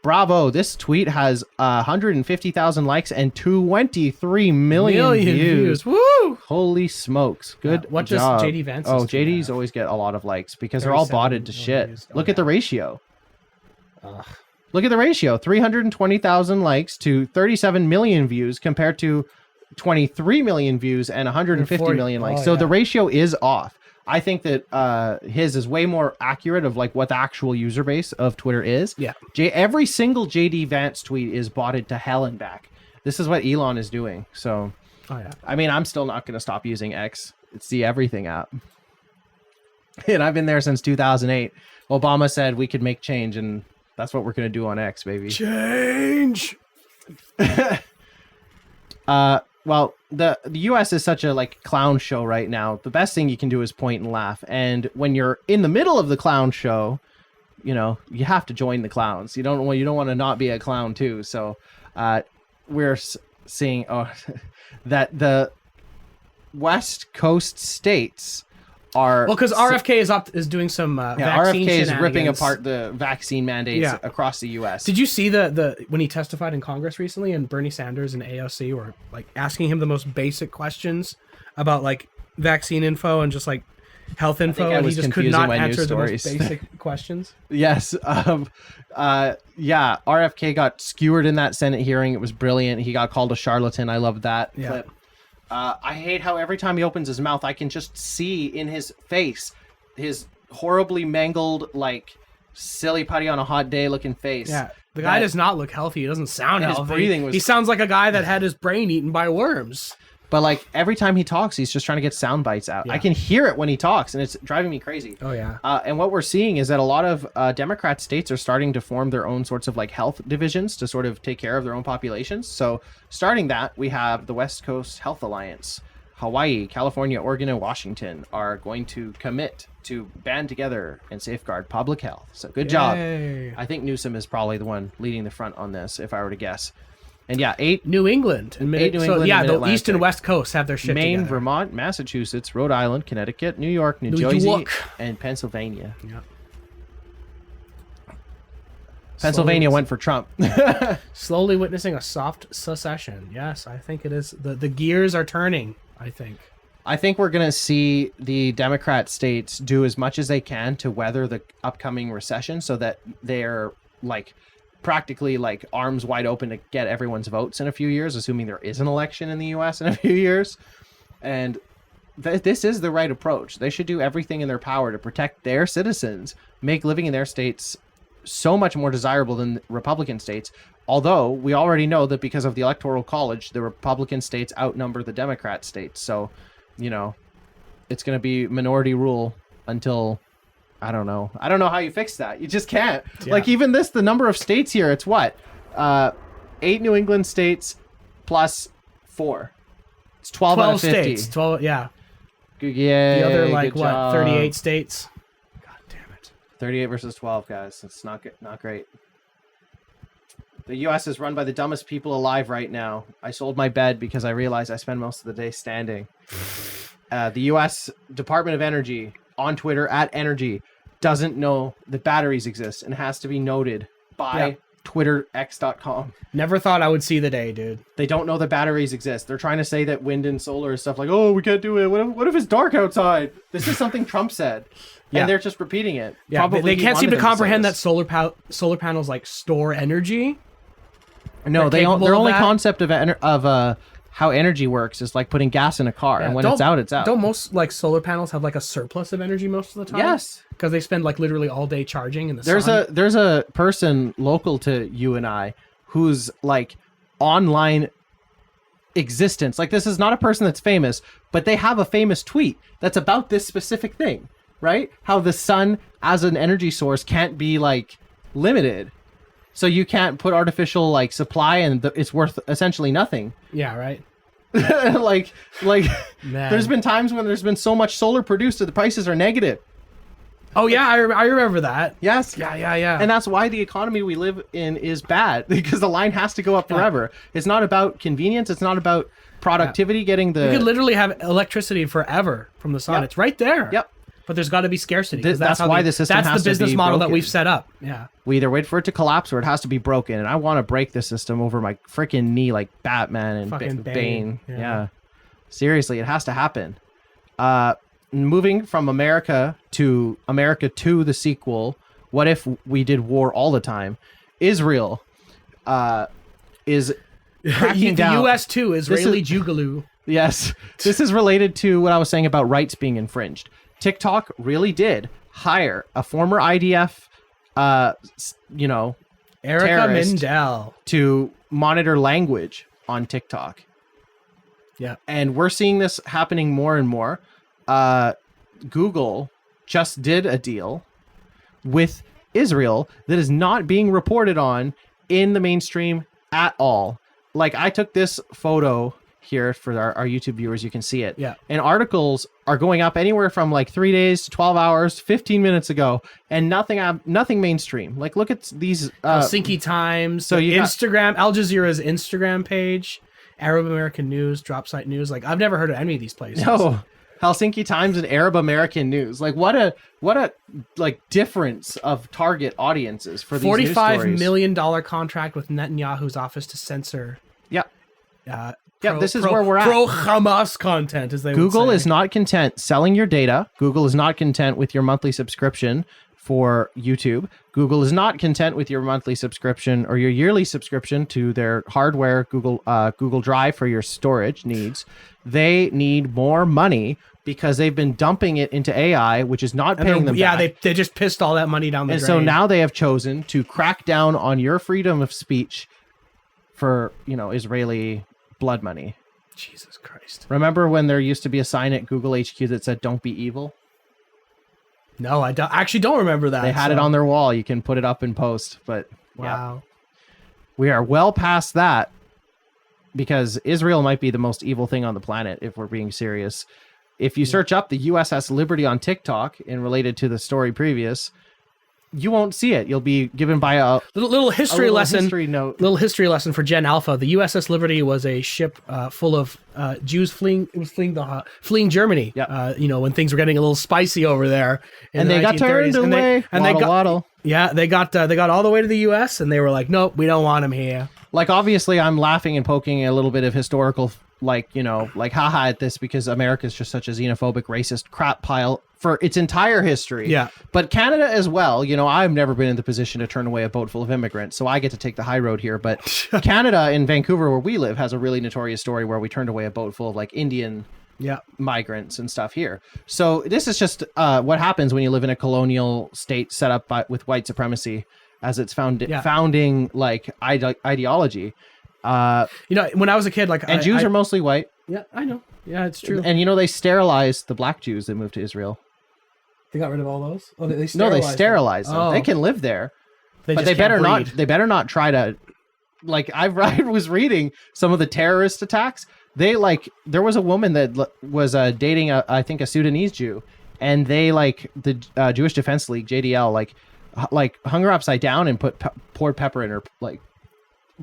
Bravo. This tweet has 150,000 likes and 23 million views. Woo! Holy smokes. Good what does job. JD Vance's Oh, tweet JD's have? always get a lot of likes because they're all 37 botted to million shit. views. Look at the ratio. Look at the ratio. 320,000 likes to 37 million views compared to 23 million views and 150 40 million likes. oh, So yeah. the ratio is off. I think that his is way more accurate of like what the actual user base of Twitter is. Yeah. Every single JD Vance tweet is botted to hell and back. This is what Elon is doing. So, Oh, yeah. I mean, I'm still not going to stop using X. It's the everything app. And I've been there since 2008. Obama said we could make change, and that's what we're going to do on X, baby. Change. Well, the U.S. is such a like clown show right now. The best thing you can do is point and laugh. And when you're in the middle of the clown show, you have to join the clowns. You don't want to not be a clown too. So we're seeing that the West Coast states are Well, because RFK is doing some vaccine RFK is ripping shenanigans. apart the vaccine mandates Yeah. across the U.S. Did you see the when he testified in Congress recently, and Bernie Sanders and AOC were like asking him the most basic questions about like vaccine info and just like health info, I and he was just could confusing not my news answer the most stories. basic questions. Yes. RFK got skewered in that Senate hearing. It was brilliant. He got called a charlatan. I love that Yeah. clip. I hate how every time he opens his mouth, I can just see in his face his horribly mangled, like silly putty on a hot day looking face. Yeah, the guy That- does not look healthy. He doesn't sound His healthy. breathing was- He sounds like a guy that had his brain eaten by worms. But like every time he talks, he's just trying to get sound bites out. Yeah. I can hear it when he talks, and it's driving me crazy. Oh yeah. And what we're seeing is that a lot of Democrat states are starting to form their own sorts of like health divisions to sort of take care of their own populations. So starting that, we have the West Coast Health Alliance. Hawaii, California, Oregon, and Washington are going to commit to band together and safeguard public health. So good job. Yay. I think Newsom is probably the one leading the front on this, if I were to guess. And yeah, 8 New England and Eight New England yeah, and the Mid-Atlantic. East and West Coast have their shit Maine, together. Vermont, Massachusetts, Rhode Island, Connecticut, New York, New New Jersey, York. and Pennsylvania. Yeah. Pennsylvania went for Trump. Slowly witnessing a soft secession. Yes, I think it is. The gears are turning, I think. I think we're going to see the Democrat states do as much as they can to weather the upcoming recession so that they're like practically like arms wide open to get everyone's votes in a few years, assuming there is an election in the US in a few years. And this is the right approach. They should do everything in their power to protect their citizens, make living in their states so much more desirable than Republican states. Although we already know that because of the Electoral College, the Republican states outnumber the Democrat states. So, you know, it's going to be minority rule until, I don't know how you fix that. You just can't. Yeah. Like even this, the number of states here, it's what? 8 New England states plus 4. It's 12 out of 50. states. 12, yeah. Yeah. The other, like, good what, job. 38 states? God damn it. 38 versus 12, guys. It's not good, not great. The U.S. is run by the dumbest people alive right now. I sold my bed because I realized I spend most of the day standing. The U.S. Department of Energy on Twitter @energy doesn't know that batteries exist and has to be noted by twitterx.com. Never thought I would see the day, dude. They don't know that batteries exist. They're trying to say that wind and solar is stuff like, oh, we can't do it. What if it's dark outside? This is something Trump said. Yeah. And they're just repeating it. Yeah, Probably they he can't seem wanted to them comprehend say that this. solar panels like store energy. No, they're capable their of only that? concept of how energy works is like putting gas in a car, and when it's out, it's out. Don't most like solar panels have like a surplus of energy most of the time? Yes. Because they spend like literally all day charging in the There's sun. there's a person local to you and I whose like online existence, like this is not a person that's famous, but they have a famous tweet that's about this specific thing, right? How the sun as an energy source can't be like limited. So you can't put artificial like supply and it's worth essentially nothing. Yeah, right. like Man. there's been times when there's been so much solar produced that the prices are negative. Oh yeah, I remember that. Yes. Yeah. And that's why the economy we live in is bad, because the line has to go up forever. It's not about convenience. It's not about productivity, getting the... You could literally have electricity forever from the sun. Yep. It's right there. Yep. But there's got to be scarcity. 'cause That's how why the system That's has the to business be model that broken. we've set up. Yeah. We either wait for it to collapse or it has to be broken. And I want to break the system over my freaking knee like Batman and Fucking Bane. Bane. Yeah. Seriously, it has to happen. Moving from America to the sequel, what if we did war all the time? Israel is cracking The down. U.S. too, Israeli Jugaloo. Yes. This is related to what I was saying about rights being infringed. TikTok really did hire a former IDF, Erica terrorist Mindell. to monitor language on TikTok. Yeah. And we're seeing this happening more and more. Google just did a deal with Israel that is not being reported on in the mainstream at all. Like, I took this photo here for our YouTube viewers. You can see it. Yeah. And articles are going up anywhere from like 3 days to 12 hours, 15 minutes ago, and nothing mainstream. Like, look at these Helsinki Times. so So you got- Instagram, Al Jazeera's Instagram page, Arab American News, Dropsite News. Like, I've never heard of any of these places. No, Helsinki Times and Arab American News. Like, what a like difference of target audiences for these news $45 stories. million contract with Netanyahu's office to censor. Yeah. Pro- this is pro- where we're at. Pro Hamas content, as they Google would say. is not content selling your data. Google is not content with your monthly subscription for YouTube. Google is not content with your monthly subscription or your yearly subscription to their hardware, Google Drive for your storage needs. They need more money because they've been dumping it into AI, which is not paying them back. they just pissed all that money down the And drain. so now they have chosen to crack down on your freedom of speech for, Israeli blood money. Jesus Christ. Remember when there used to be a sign at Google HQ that said, "Don't be evil"? No, I actually don't remember that. They had it on their wall. You can put it up in post, but yeah. Wow. We are well past that because Israel might be the most evil thing on the planet if we're being serious. If you search up the USS Liberty on TikTok and related to the story previous, you won't see it. You'll be given by a Little history little lesson. history note. Little history lesson for Gen Alpha. The USS Liberty was a ship full of Jews fleeing. It was fleeing Germany. Yep. When things were getting a little spicy over there. In and the they got 1930s. turned And away. they got Waddle. Yeah, they got all the way to the U.S. and they were like, nope, we don't want him here. Like, obviously, I'm laughing and poking a little bit of historical, haha at this because America's just such a xenophobic, racist crap pile for its entire history. Yeah. But Canada as well. I've never been in the position to turn away a boat full of immigrants, so I get to take the high road here. But Canada in Vancouver, where we live, has a really notorious story where we turned away a boat full of Indian migrants and stuff here. So this is just what happens when you live in a colonial state set up with white supremacy as its founding ideology. When I was a kid, Jews are mostly white. Yeah, I know. Yeah, it's true. And they sterilized the black Jews that moved to Israel. They got rid of all those. Oh, they No, they sterilized them. Oh. They can live there, but just they can't better not. breed. They better not try to. I was reading some of the terrorist attacks. There was a woman that was dating I think a Sudanese Jew, and they the Jewish Defense League JDL hung her upside down and poured pepper in her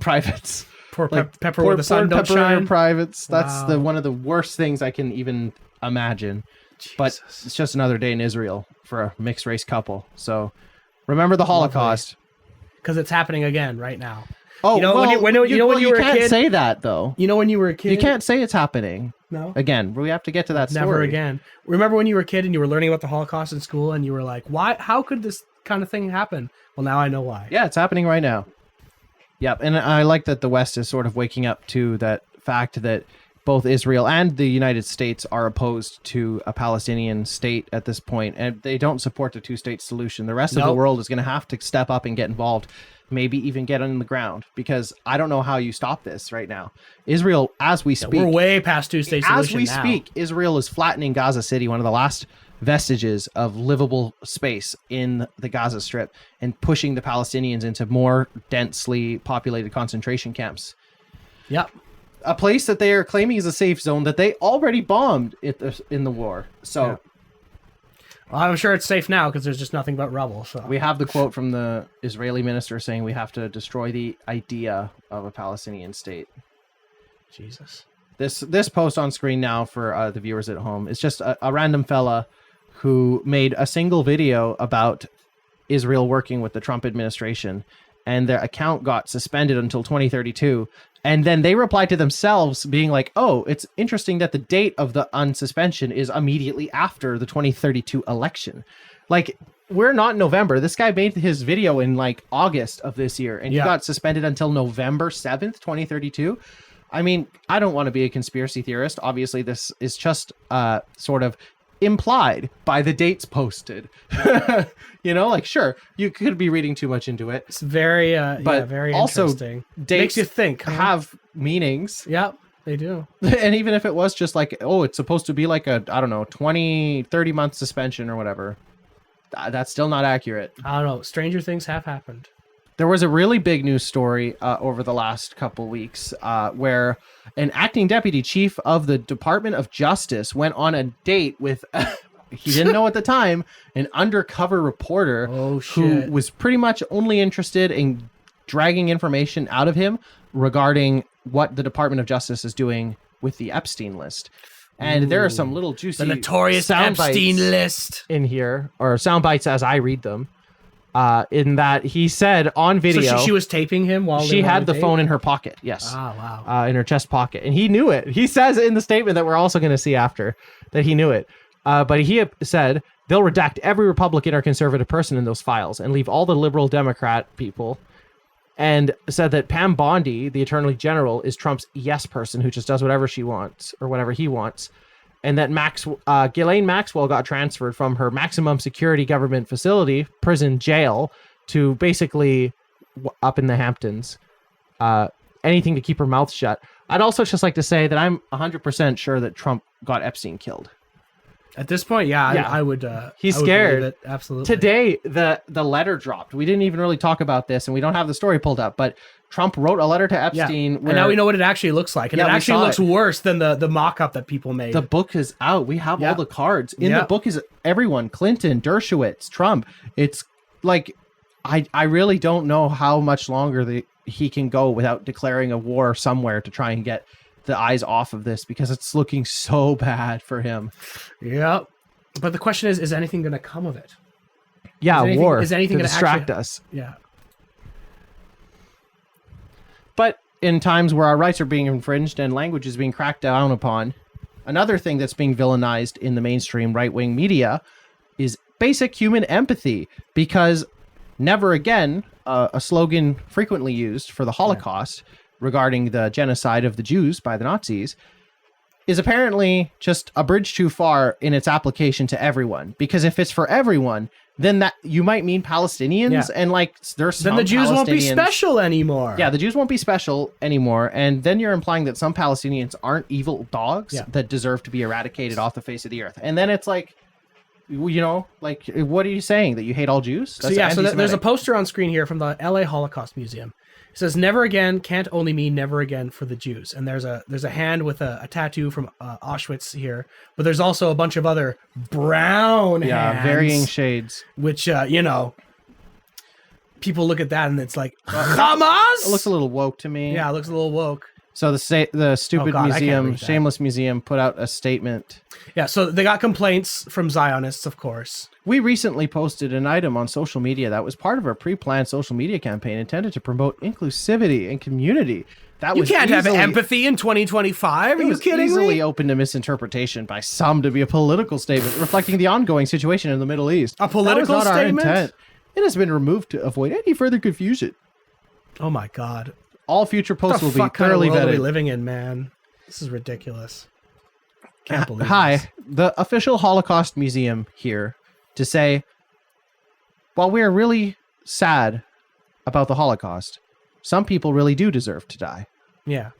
privates. Pour pepper where the sun don't pepper in shine. her privates. That's Wow. one of the worst things I can even imagine. But it's just another day in Israel for a mixed race couple. So remember the Holocaust. Because it's happening again right now. Oh, when you were a can't kid. say that though. When you were a kid. You can't say it's happening. No. Again, we have to get to that story. Never again. Remember when you were a kid and you were learning about the Holocaust in school and you were like, why? How could this kind of thing happen? Well, now I know why. Yeah, it's happening right now. Yep, and I like that the West is sort of waking up to that fact that both Israel and the United States are opposed to a Palestinian state at this point, and they don't support the two-state solution. The rest of the world is going to have to step up and get involved, maybe even get on the ground, because I don't know how you stop this right now. Israel, as we speak... We're way past two-state solution As we speak, Israel is flattening Gaza City, one of the last vestiges of livable space in the Gaza Strip, and pushing the Palestinians into more densely populated concentration camps. Yep. A place that they are claiming is a safe zone that they already bombed in the war. So well, I'm sure it's safe now because there's just nothing but rubble. So we have the quote from the Israeli minister saying we have to destroy the idea of a Palestinian state. Jesus. This post on screen now for the viewers at home is just a random fella who made a single video about Israel working with the Trump administration, and their account got suspended until 2032. And then they replied to themselves being like, oh, it's interesting that the date of the unsuspension is immediately after the 2032 election. We're not in November. This guy made his video in August of this year, and he got suspended until November 7th, 2032. I mean, I don't want to be a conspiracy theorist. Obviously, this is just sort of implied by the dates posted. Sure, you could be reading too much into it. It's very but very also interesting. Dates makes you think. have meanings. Yep, they do. And even if it was just it's supposed to be a 20-30 month suspension or whatever, that's still not accurate. I don't know. Stranger things have happened. There was a really big news story over the last couple weeks where an acting deputy chief of the Department of Justice went on a date with, he didn't know at the time, an undercover reporter who was pretty much only interested in dragging information out of him regarding what the Department of Justice is doing with the Epstein list. And there are some little juicy The notorious sound Epstein bites list in here, or sound bites as I read them. In that he said on video, so she was taping him while she had the phone in her pocket. Yes. Oh, wow. In her chest pocket, and he knew it. He says in the statement that we're also going to see after that he knew it. But he said they'll redact every Republican or conservative person in those files and leave all the liberal Democrat people. And said that Pam Bondi, the Attorney General, is Trump's yes person who just does whatever she wants or whatever he wants. And that Ghislaine Maxwell got transferred from her maximum security government facility, prison jail, to basically up in the Hamptons. Anything to keep her mouth shut. I'd also just like to say that I'm 100% sure that Trump got Epstein killed. At this point, yeah. I would. He's I would scared. believe it. Absolutely. Today, the letter dropped. We didn't even really talk about this, and we don't have the story pulled up, but Trump wrote a letter to Epstein. And now we know what it actually looks like. And it actually looks worse than the mock-up that people made. The book is out. We have all the cards. In the book is everyone. Clinton, Dershowitz, Trump. It's like, I really don't know how much longer he can go without declaring a war somewhere to try and get the eyes off of this, because it's looking so bad for him. Yep. But the question is anything going to come of it? Yeah, war. Is anything to going to distract us? Yeah. But in times where our rights are being infringed and language is being cracked down upon, another thing that's being villainized in the mainstream right-wing media is basic human empathy, because never again, a slogan frequently used for the Holocaust regarding the genocide of the Jews by the Nazis, is apparently just a bridge too far in its application to everyone. Because if it's for everyone, then that you might mean Palestinians, and like there's some then the Jews won't be Palestinians- special anymore. Yeah, the Jews won't be special anymore, and then you're implying that some Palestinians aren't evil dogs that deserve to be eradicated off the face of the earth. And then it's like, you know, like, what are you saying? That you hate all Jews? That's there's a poster on screen here from the LA Holocaust Museum. It says, "Never again" can't only mean never again for the Jews. And there's a hand with a tattoo from Auschwitz here, but there's also a bunch of other brown hands, varying shades. which you know, people look at that and it's like, Hamas. It looks a little woke to me. Yeah, it looks a little woke. So the stupid God, I can't museum, read that. shameless museum, put out a statement. Yeah, so they got complaints from Zionists, of course. We recently posted an item on social media that was part of our pre-planned social media campaign intended to promote inclusivity and community. That You was can't have easily- empathy in 2025. Are It you was kidding easily me? open to misinterpretation by some to be a political statement reflecting the ongoing situation in the Middle East. A political That was not our statement? intent. It has been removed to avoid any further confusion. Oh my God. All future What posts the will be fuck kind of thoroughly world are we vetted. living in, man? This is ridiculous. Can't believe Hi, this. the official Holocaust Museum here to say, while we are really sad about the Holocaust, some people really do deserve to die. Yeah.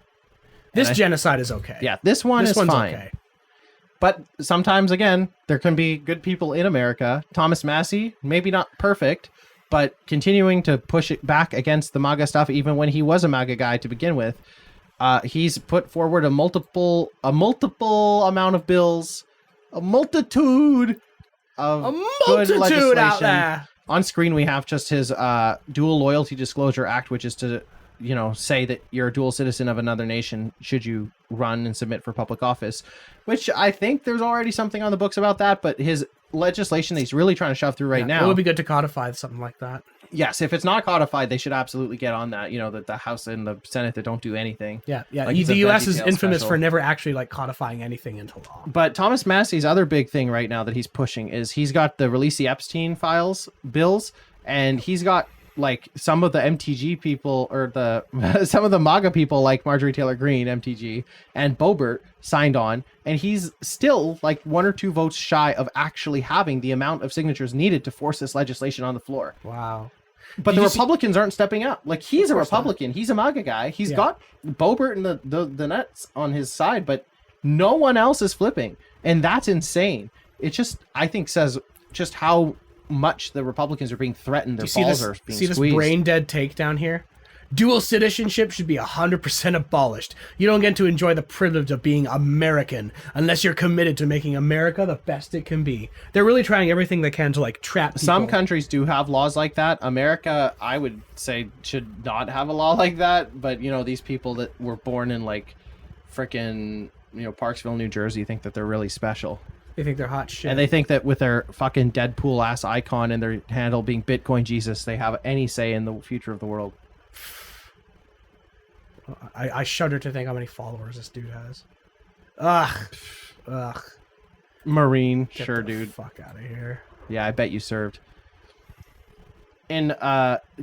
This genocide is okay. Yeah, this one This is one's fine. okay. But sometimes, again, there can be good people in America. Thomas Massey, maybe not perfect, but continuing to push it back against the MAGA stuff, even when he was a MAGA guy to begin with. He's put forward a multiple amount of bills, a multitude of A good multitude legislation. out there. On screen, we have just his Dual Loyalty Disclosure Act, which is to, you know, say that you're a dual citizen of another nation should you run and submit for public office, which I think there's already something on the books about that, but his legislation that he's really trying to shove through right now. It would be good to codify something like that. Yes, if it's not codified, they should absolutely get on that. You know, the House and the Senate that don't do anything. Yeah. Like it's the a U.S. veggie is tail infamous special. for never actually like codifying anything into law. But Thomas Massey's other big thing right now that he's pushing is he's got the Release the Epstein files bills, and he's got like some of the MTG people or some of the MAGA people like Marjorie Taylor Greene, MTG, and Boebert signed on, and he's still like 1 or 2 votes shy of actually having the amount of signatures needed to force this legislation on the floor. Wow. But Did the you see- Republicans aren't stepping up. Like, he's a course not. Republican. He's a MAGA guy. He's Yeah. got Boebert and the nuts on his side, but no one else is flipping. And that's insane. It just, I think, says just how much the Republicans are being threatened. Their You see balls this? are being See this squeezed. brain dead take down here? Dual citizenship should be 100% abolished. You don't get to enjoy the privilege of being American unless you're committed to making America the best it can be. They're really trying everything they can to like trap people. Some countries do have laws like that. America, I would say, should not have a law like that. But, you know, these people that were born in like frickin', you know, Parksville, New Jersey think that they're really special. They think they're hot shit. And they think that with their fucking Deadpool ass icon and their handle being Bitcoin Jesus, they have any say in the future of the world. I shudder to think how many followers this dude has. Ugh. Marine, Get sure, the dude. Fuck out of here. Yeah, I bet you served. In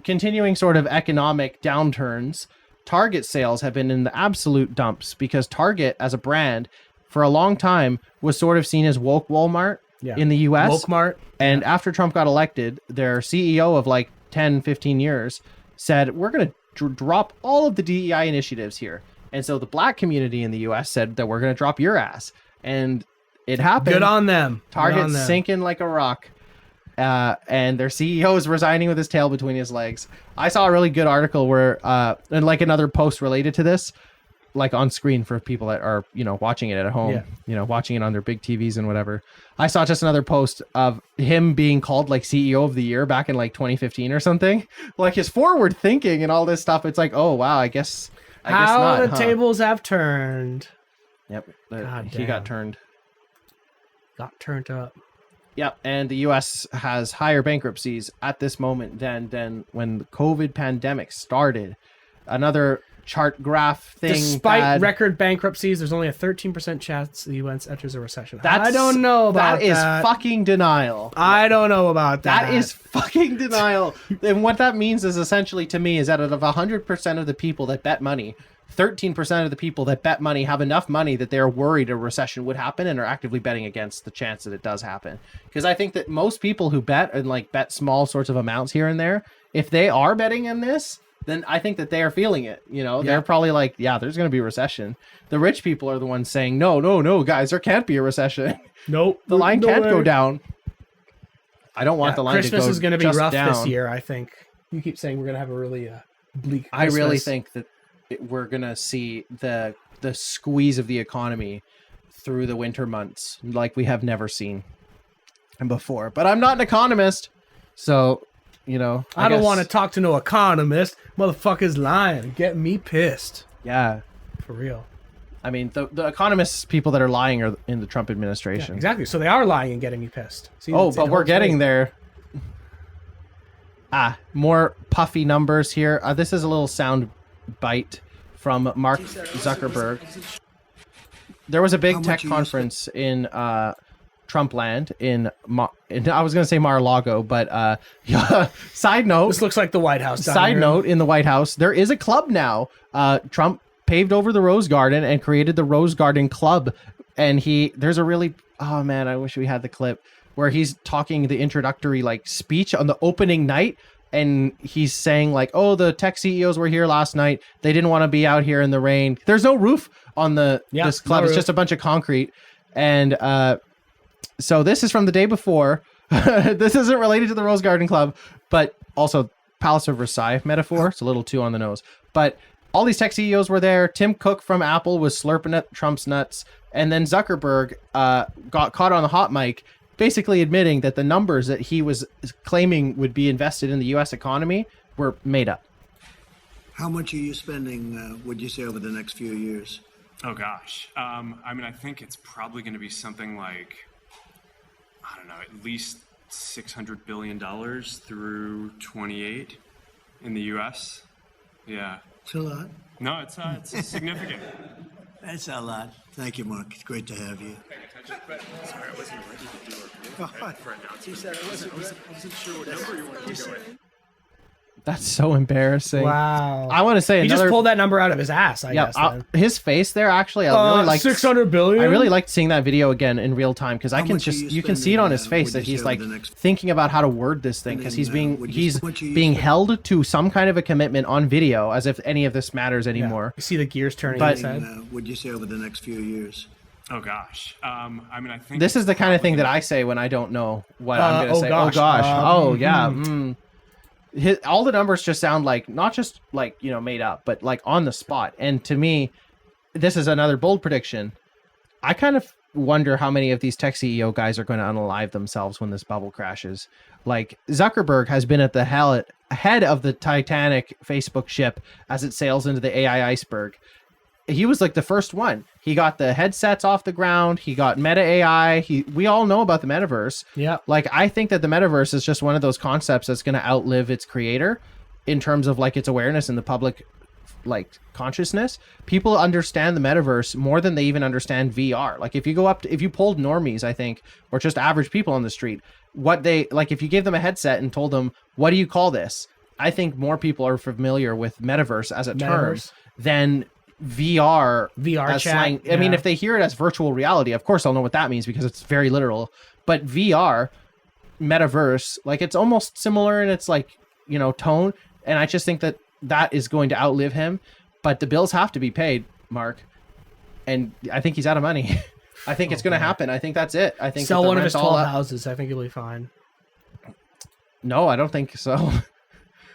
continuing sort of economic downturns, Target sales have been in the absolute dumps because Target, as a brand, for a long time was sort of seen as woke Walmart in the U.S. Woke-mart. And after Trump got elected, their CEO of like 10, 15 years said, we're going to drop all of the DEI initiatives here. And so the black community in the U.S. said that we're going to drop your ass. And it happened. Good on them. Good on Target's them. sinking like a rock. And their CEO is resigning with his tail between his legs. I saw a really good article where, and like another post related to this, like on screen for people that are, watching it at home, watching it on their big TVs and whatever. I saw just another post of him being called like CEO of the year back in like 2015 or something. Like his forward thinking and all this stuff. It's like, oh wow, I guess How not, the huh? tables have turned. Yep, God he damn. got turned. Got turned up. Yep, and the U.S. has higher bankruptcies at this moment than when the COVID pandemic started. Another chart graph thing. Despite record bankruptcies, there's only a 13% chance the U.S. enters a recession. That's, I don't know about that. That is fucking denial. I don't know about that. That is fucking denial. And what that means is essentially to me is that out of 100% of the people that bet money, 13% of the people that bet money have enough money that they're worried a recession would happen and are actively betting against the chance that it does happen. Because I think that most people who bet and like bet small sorts of amounts here and there, if they are betting in this, then I think that they are feeling it. They're probably like, yeah, there's going to be a recession. The rich people are the ones saying, no, guys, there can't be a recession. Nope. The line can't go down. I don't want the line Christmas to go is going to be just rough down. this year, I think. You keep saying we're going to have a really bleak Christmas. I really think that we're going to see the squeeze of the economy through the winter months like we have never seen before. But I'm not an economist, so, I don't guess- want to talk to no economist. Motherfucker's lying. Get me pissed. Yeah. For real. I mean, the economists, people that are lying are in the Trump Yeah, administration. exactly. So they are lying and getting me pissed. See, Oh, it but we're holds getting weight. there. More puffy numbers here. This is a little sound bite from Mark Zuckerberg. There was a big tech conference in Trump land in I was going to say Mar-a-Lago, but side note. This looks like the White House. down Side here. note, in the White House, there is a club now. Trump paved over the Rose Garden and created the Rose Garden Club. And there's a really, oh man, I wish we had the clip where he's talking the introductory like speech on the opening night. And he's saying like, oh, the tech CEOs were here last night. They didn't want to be out here in the rain. There's no roof on this club. No It's roof. just a bunch of concrete. And so this is from the day before. This isn't related to the Rose Garden Club, but also Palace of Versailles metaphor. It's a little too on the nose. But all these tech CEOs were there. Tim Cook from Apple was slurping at Trump's nuts. And then Zuckerberg got caught on the hot mic basically admitting that the numbers that he was claiming would be invested in the U.S. economy were made up. How much are you spending, would you say, over the next few years? Oh, gosh. I think it's probably going to be something like, I don't know, at least $600 billion through 28 in the U.S. Yeah. It's a lot. No, it's significant. That's a lot. Thank you, Mark. It's great to have you. Sorry, I wasn't ready to do a for announcement. I wasn't sure what number you wanted to go in. That's so embarrassing. Wow. I want to say He another. just pulled that number out of his ass, I guess. then. His face there actually, I really liked. 600 billion? I really liked seeing that video again in real time because I How can much are just you you can see it on his spending, face would that you he's say, like over the next- thinking about how to word this thing because he's Spending, being would you- he's how much are you being spending? held to some kind of a commitment on video as if any of this matters Yeah. anymore. You see the gears turning But- in his head? Would you say over the next few years? Oh, gosh. I think This is the kind of thing that I say when I don't know what I'm going to say. Oh gosh. Oh yeah. All the numbers just sound like not just like made up, but like on the spot. And to me, this is another bold prediction. I kind of wonder how many of these tech CEO guys are going to unalive themselves when this bubble crashes. Like Zuckerberg has been at the head of the Titanic Facebook ship as it sails into the AI iceberg. He was like the first one. He got the headsets off the ground. He got Meta AI. We all know about the metaverse. Yeah. Like I think that the metaverse is just one of those concepts that's going to outlive its creator in terms of like its awareness in the public like consciousness. People understand the metaverse more than they even understand VR. Like if you polled normies, I think, or just average people on the street, what they like, if you gave them a headset and told them, what do you call this? I think more people are familiar with metaverse as a term Metaverse. than VR as chat, slang. I mean, yeah. if they hear it as virtual reality, of course they'll know what that means because it's very literal. But VR, metaverse, like it's almost similar in its like, tone. And I just think that is going to outlive him. But the bills have to be paid, Mark. And I think he's out of money. I think it's going to happen. I think that's it. I think Sell that the one of his rent's all 12 up. houses. I think he'll be fine. No, I don't think so.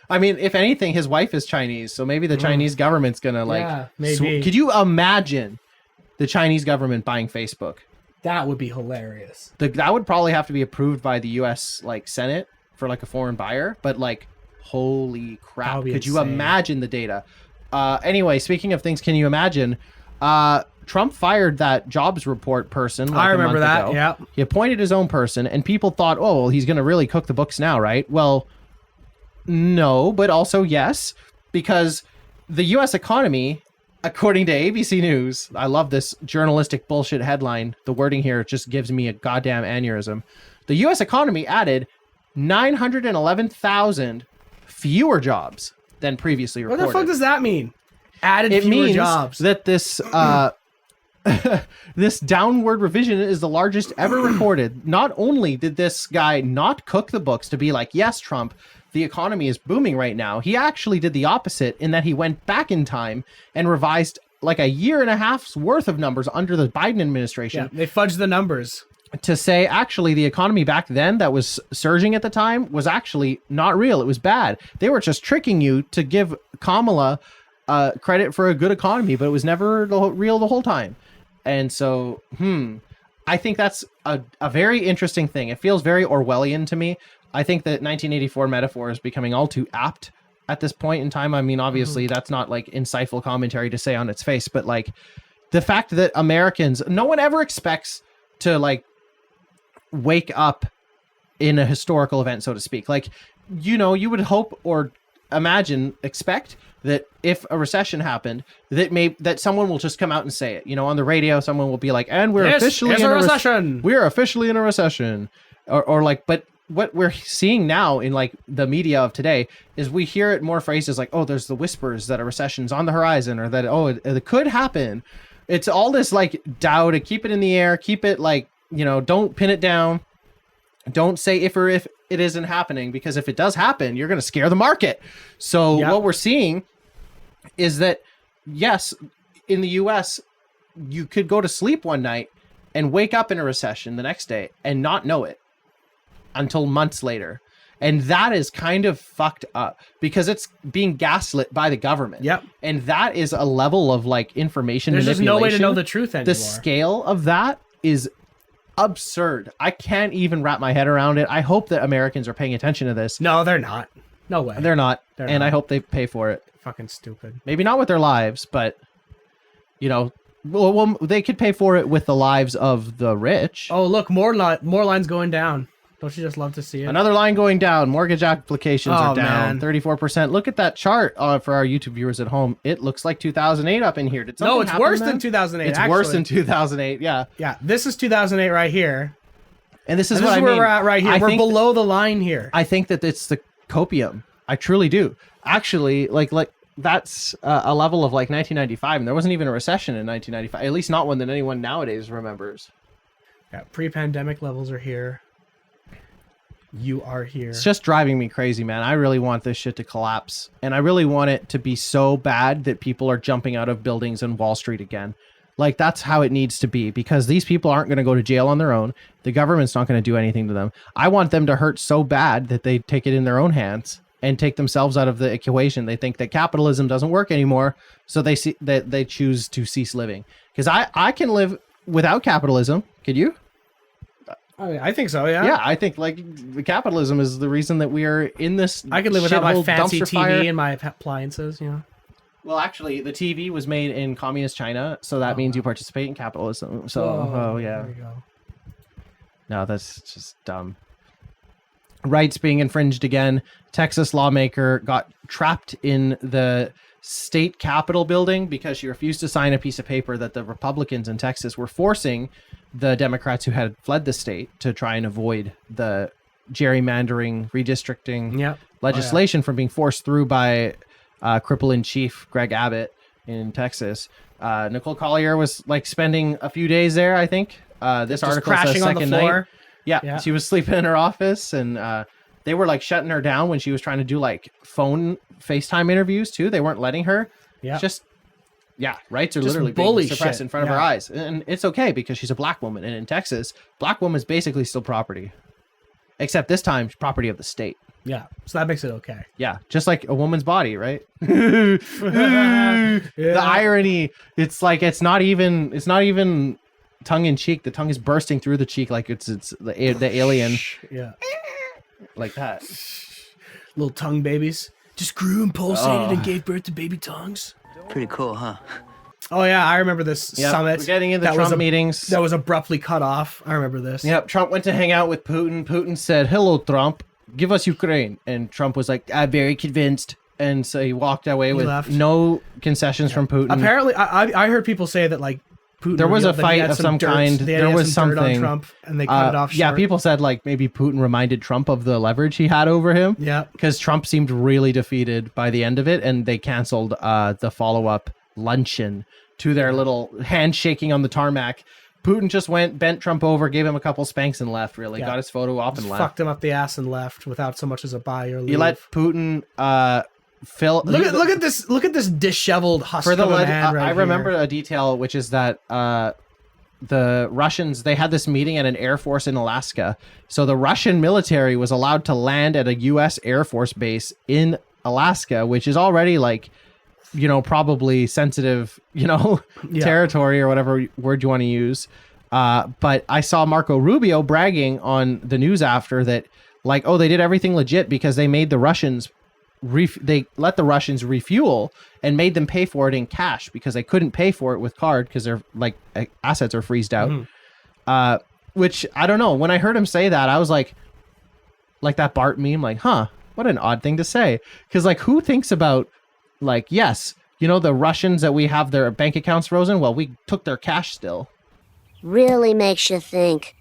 I mean, if anything, his wife is Chinese, so maybe the Chinese government's gonna like. Yeah, maybe. Could you imagine the Chinese government buying Facebook? That would be hilarious. That would probably have to be approved by the U.S. like Senate for like a foreign buyer, but like, holy That crap! would be Could you insane. imagine the data? Anyway, speaking of things, can you imagine? Trump fired that jobs report person. Like I remember a month that. ago. Yeah. He appointed his own person, and people thought, oh, well, he's going to really cook the books now, right? Well, no, but also yes, because the U.S. economy, according to ABC News, I love this journalistic bullshit headline. The wording here just gives me a goddamn aneurysm. The U.S. economy added 911,000 fewer jobs than previously What reported. the fuck does that mean? Added It fewer means jobs. that this this downward revision is the largest ever recorded. Not only did this guy not cook the books to be like, yes, Trump, the economy is booming right now, he actually did the opposite in that he went back in time and revised like a year and a half's worth of numbers under the Biden administration Yeah, they fudged the numbers. to say actually the economy back then that was surging at the time was actually not real. It was bad. They were just tricking you to give Kamala credit for a good economy, but it was never real the whole time. And so, I think that's a very interesting thing. It feels very Orwellian to me. I think that 1984 metaphor is becoming all too apt at this point in time. I mean, obviously, that's not like insightful commentary to say on its face, but like the fact that Americans, no one ever expects to like wake up in a historical event, so to speak. Like, you know, you would hope or expect that if a recession happened, that someone will just come out and say it. You know, on the radio, someone will be like, "And we're officially in a recession. We're officially in a recession," or like, but what we're seeing now in like the media of today is we hear it more phrases like, "Oh, there's the whispers that a recession's on the horizon," or that it could happen. It's all this like doubt to keep it in the air, keep it like, you know, don't pin it down. Don't say if it isn't happening, because if it does happen, you're going to scare the market. So what we're seeing is that, yes, in the US, you could go to sleep one night and wake up in a recession the next day and not know it until months later. And that is kind of fucked up because it's being gaslit by the government. Yep. And that is a level of like information There's just manipulation. no way to know the truth anymore. The scale of that is absurd. I can't even wrap my head around it. I hope that Americans are paying attention to this. No, they're not. No way. They're not. They're and not. I hope they pay for it. Fucking stupid. Maybe not with their lives, but, you know, well, they could pay for it with the lives of the rich. Oh, look, more lines going down. Don't you just love to see it? Another line going down. Mortgage applications are Oh, down man. 34%. Look at that chart for our YouTube viewers at home. It looks like 2008 up in here. Did something No, it's happen worse then? than 2008. It's actually. worse than 2008. Yeah. Yeah, this is 2008 right here. And this is And what this is I where mean. we're at right here. I We're think below the line here. I think that it's the copium. I truly do. Actually, like that's a level of like 1995, and there wasn't even a recession in 1995. At least not one that anyone nowadays remembers. Yeah, pre-pandemic levels are here. You are here. It's just driving me crazy, man. I really want this shit to collapse, and I really want it to be so bad that people are jumping out of buildings in Wall Street again. Like, that's how it needs to be, because these people aren't going to go to jail on their own. The government's not going to do anything to them. I want them to hurt so bad that they take it in their own hands and take themselves out of the equation. They think that capitalism doesn't work anymore, so they see that they choose to cease living. Because I can live without capitalism. Could you? I think so, yeah. Yeah, I think like capitalism is the reason that we are in this. I could live without my shithole fancy dumpster TV fire. and my appliances, you know. Well, actually, the TV was made in communist China, so that means you participate in capitalism. So, oh yeah. There you go. No, that's just dumb. Rights being infringed again. Texas lawmaker got trapped in the state capitol building because she refused to sign a piece of paper that the Republicans in Texas were forcing the Democrats who had fled the state to try and avoid the gerrymandering, redistricting legislation from being forced through by cripple in chief Greg Abbott in Texas. Nicole Collier was like spending a few days there, I think. This Just article says crashing on the second floor. night. Yeah, she was sleeping in her office, and they were like shutting her down when she was trying to do like phone FaceTime interviews too. They weren't letting her. Yeah. Just rights are Just literally bully being suppressed shit. in front of her eyes, and it's okay because she's a black woman, and in Texas, black woman is basically still property, except this time property of the state. Yeah, so that makes it okay. Yeah, just like a woman's body, right? The irony, it's like it's not even tongue in cheek. The tongue is bursting through the cheek like it's the alien, Yeah, like that. little tongue babies just grew and pulsated and gave birth to baby tongues. Pretty cool, huh? Oh yeah, I remember this Yep, summit. we're getting into that Trump was meetings. that was abruptly cut off. I remember this. Yep, Trump went to hang out with Putin. Putin said, "Hello, Trump. Give us Ukraine." And Trump was like, "I'm very convinced." And so he walked away with left. no concessions from Putin. Apparently, I heard people say that like Putin. There was a revealed that he fight had of some dirt- kind. they had There was some dirt on something. Trump, and they cut it off. Yeah, short. people said like maybe Putin reminded Trump of the leverage he had over him. Yeah. Because Trump seemed really defeated by the end of it, and they canceled the follow-up luncheon to their little handshaking on the tarmac. Putin just went, bent Trump over, gave him a couple spanks, and left. Really got his photo op and Just left. fucked him up the ass and left without so much as a bye or leave. You let Putin fill. Look at this disheveled husk For the of a leg, man right I remember here. a detail, which is that the Russians, they had this meeting at an Air Force in Alaska. So the Russian military was allowed to land at a U.S. Air Force base in Alaska, which is already like, probably sensitive, territory or whatever word you want to use. But I saw Marco Rubio bragging on the news after that, like, oh, they did everything legit because they made the Russians they let the Russians refuel and made them pay for it in cash because they couldn't pay for it with card because their like assets are freezed out. Which I don't know. When I heard him say that, I was like that Bart meme, like, huh, what an odd thing to say. Because like, who thinks about like, yes, the Russians that we have their bank accounts frozen. Well, we took their cash still. Really makes you think.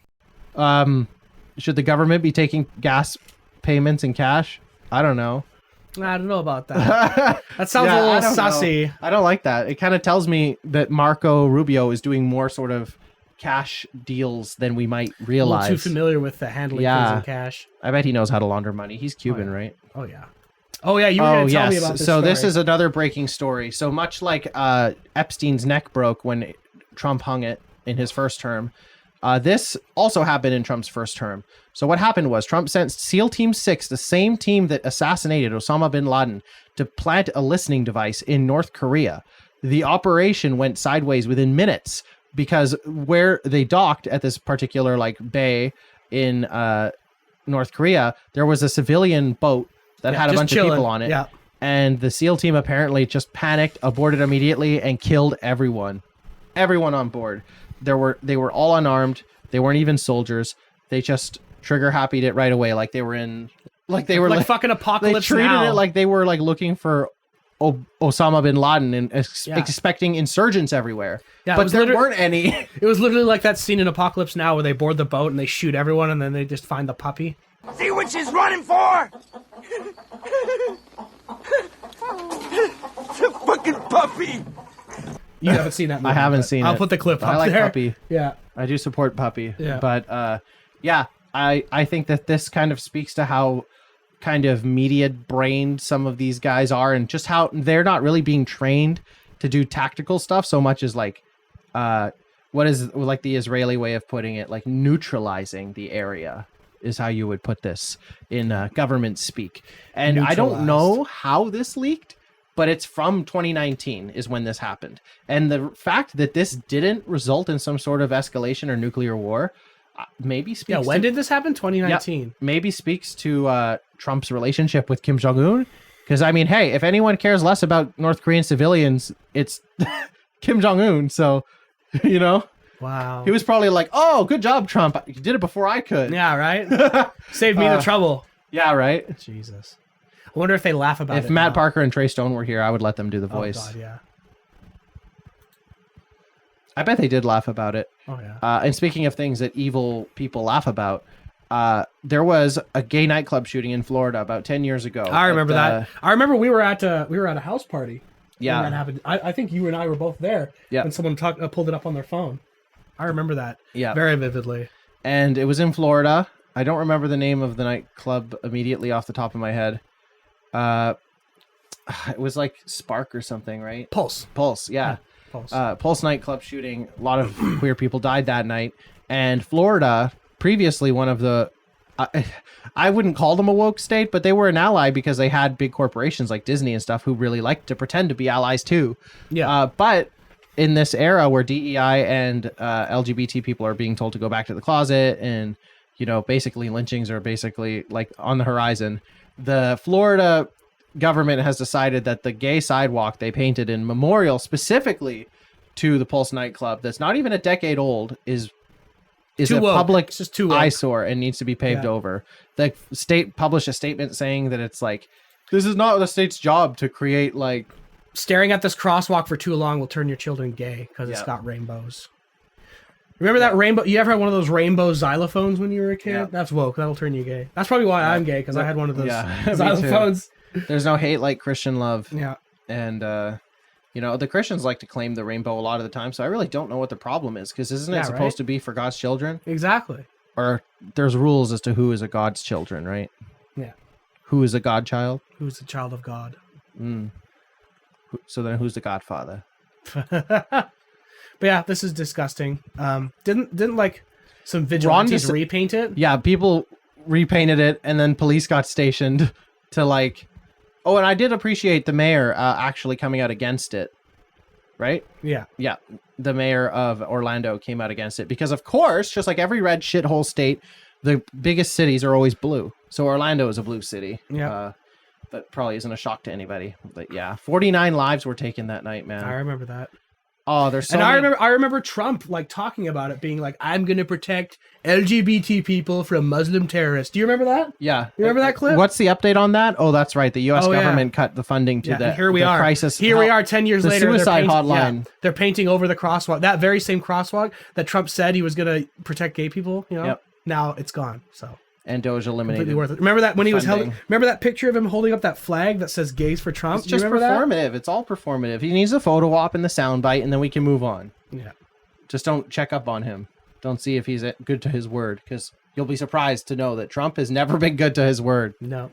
Should the government be taking gas payments in cash? I don't know. I don't know about that. That sounds a I little don't know. sussy. I don't like that. It kind of tells me that Marco Rubio is doing more sort of cash deals than we might A realize. little too familiar with the handling things in cash. I bet he knows how to launder money. He's Cuban, right? Oh yeah. Oh yeah. You were going to tell me about this. So this story. is another breaking story. So much like Epstein's neck broke when Trump hung it in his first term, this also happened in Trump's first term. So what happened was Trump sent SEAL Team 6, the same team that assassinated Osama bin Laden, to plant a listening device in North Korea. The operation went sideways within minutes because where they docked at this particular like bay in North Korea, there was a civilian boat that had a just bunch chilling. of people on it. Yeah. And the SEAL team apparently just panicked, aborted immediately, and killed everyone. Everyone on board. They were all unarmed. They weren't even soldiers. They just trigger happied it right away, like they were like fucking Apocalypse They treated Now. it like they were like looking for Osama bin Laden and expecting insurgents everywhere. Yeah, but there weren't any. It was literally like that scene in Apocalypse Now where they board the boat and they shoot everyone and then they just find the puppy. See what she's running for? The fucking puppy! You haven't seen that movie. I haven't but seen it. I'll put the clip up I like there. Puppy. Yeah. I do support Puppy. Yeah. But yeah, I think that this kind of speaks to how kind of media brained some of these guys are and just how they're not really being trained to do tactical stuff so much as like what is like the Israeli way of putting it, like neutralizing the area is how you would put this in government speak. And I don't know how this leaked, but it's from 2019 is when this happened. And the fact that this didn't result in some sort of escalation or nuclear war maybe speaks Yeah, when did this happen? 2019. Yep, maybe speaks to Trump's relationship with Kim Jong-un. Because, I mean, hey, if anyone cares less about North Korean civilians, it's Kim Jong-un. So, you know. Wow. He was probably like, oh, good job, Trump. You did it before I could. Yeah, right? Saved me the trouble. Yeah, right? Jesus. I wonder if they laugh about it. If Matt now. Parker and Trey Stone were here, I would let them do the voice. Oh, God, yeah. I bet they did laugh about it. Oh, yeah. And speaking of things that evil people laugh about, there was a gay nightclub shooting in Florida about 10 years ago. I remember that. I remember we were at a house party. Yeah. When that happened. I think you and I were both there. Yeah. When someone pulled it up on their phone. I remember that. Yeah. Very vividly. And it was in Florida. I don't remember the name of the nightclub immediately off the top of my head. It was like Spark or something, right? Pulse, yeah. Pulse. Pulse nightclub shooting. A lot of queer people died that night. And Florida, previously one of the I wouldn't call them a woke state, but they were an ally because they had big corporations like Disney and stuff who really liked to pretend to be allies too. Yeah. But in this era where DEI and LGBT people are being told to go back to the closet, and basically lynchings are basically like on the horizon, the Florida government has decided that the gay sidewalk they painted in memorial specifically to the Pulse nightclub, that's not even a decade old, is Too a woke. public It's just too woke. eyesore and needs to be paved over. The state published a statement saying that it's like, this is not the state's job to create like... Staring at this crosswalk for too long will turn your children gay because it's Yeah. got rainbows. Remember that rainbow? You ever had one of those rainbow xylophones when you were a kid? Yeah. That's woke. That'll turn you gay. That's probably why I'm gay, because I had one of those Yeah, me too. xylophones. There's no hate like Christian love. Yeah. And, the Christians like to claim the rainbow a lot of the time, so I really don't know what the problem is, because isn't it supposed to be for God's children? Exactly. Or there's rules as to who is a God's children, right? Yeah. Who is a God-child? Who's the child of God? So then who's the Godfather? But yeah, this is disgusting. Didn't like some vigilantes repaint it? Yeah, people repainted it, and then police got stationed to like... Oh, and I did appreciate the mayor actually coming out against it, right? Yeah. Yeah, the mayor of Orlando came out against it because, of course, just like every red shithole state, the biggest cities are always blue. So Orlando is a blue city. Yeah. That probably isn't a shock to anybody. But yeah, 49 lives were taken that night, man. I remember that. Oh, there's so and many... I remember Trump like talking about it, being like, "I'm going to protect LGBT people from Muslim terrorists." Do you remember that? Yeah. You remember that clip? What's the update on that? Oh, that's right. The U.S. government cut the funding to and here we are. crisis. Here we are 10 years the later. Suicide hotline. They're painting over the crosswalk. That very same crosswalk that Trump said he was going to protect gay people. Yep. Now it's gone. So. And Doge eliminated. Completely worth it. Remember that when he was funding. remember that picture of him holding up that flag that says "Gays for Trump"? It's just performative. It's all performative. He needs a photo op and the soundbite, and then we can move on. Yeah. Just don't check up on him. Don't see if he's good to his word, because you'll be surprised to know that Trump has never been good to his word. No.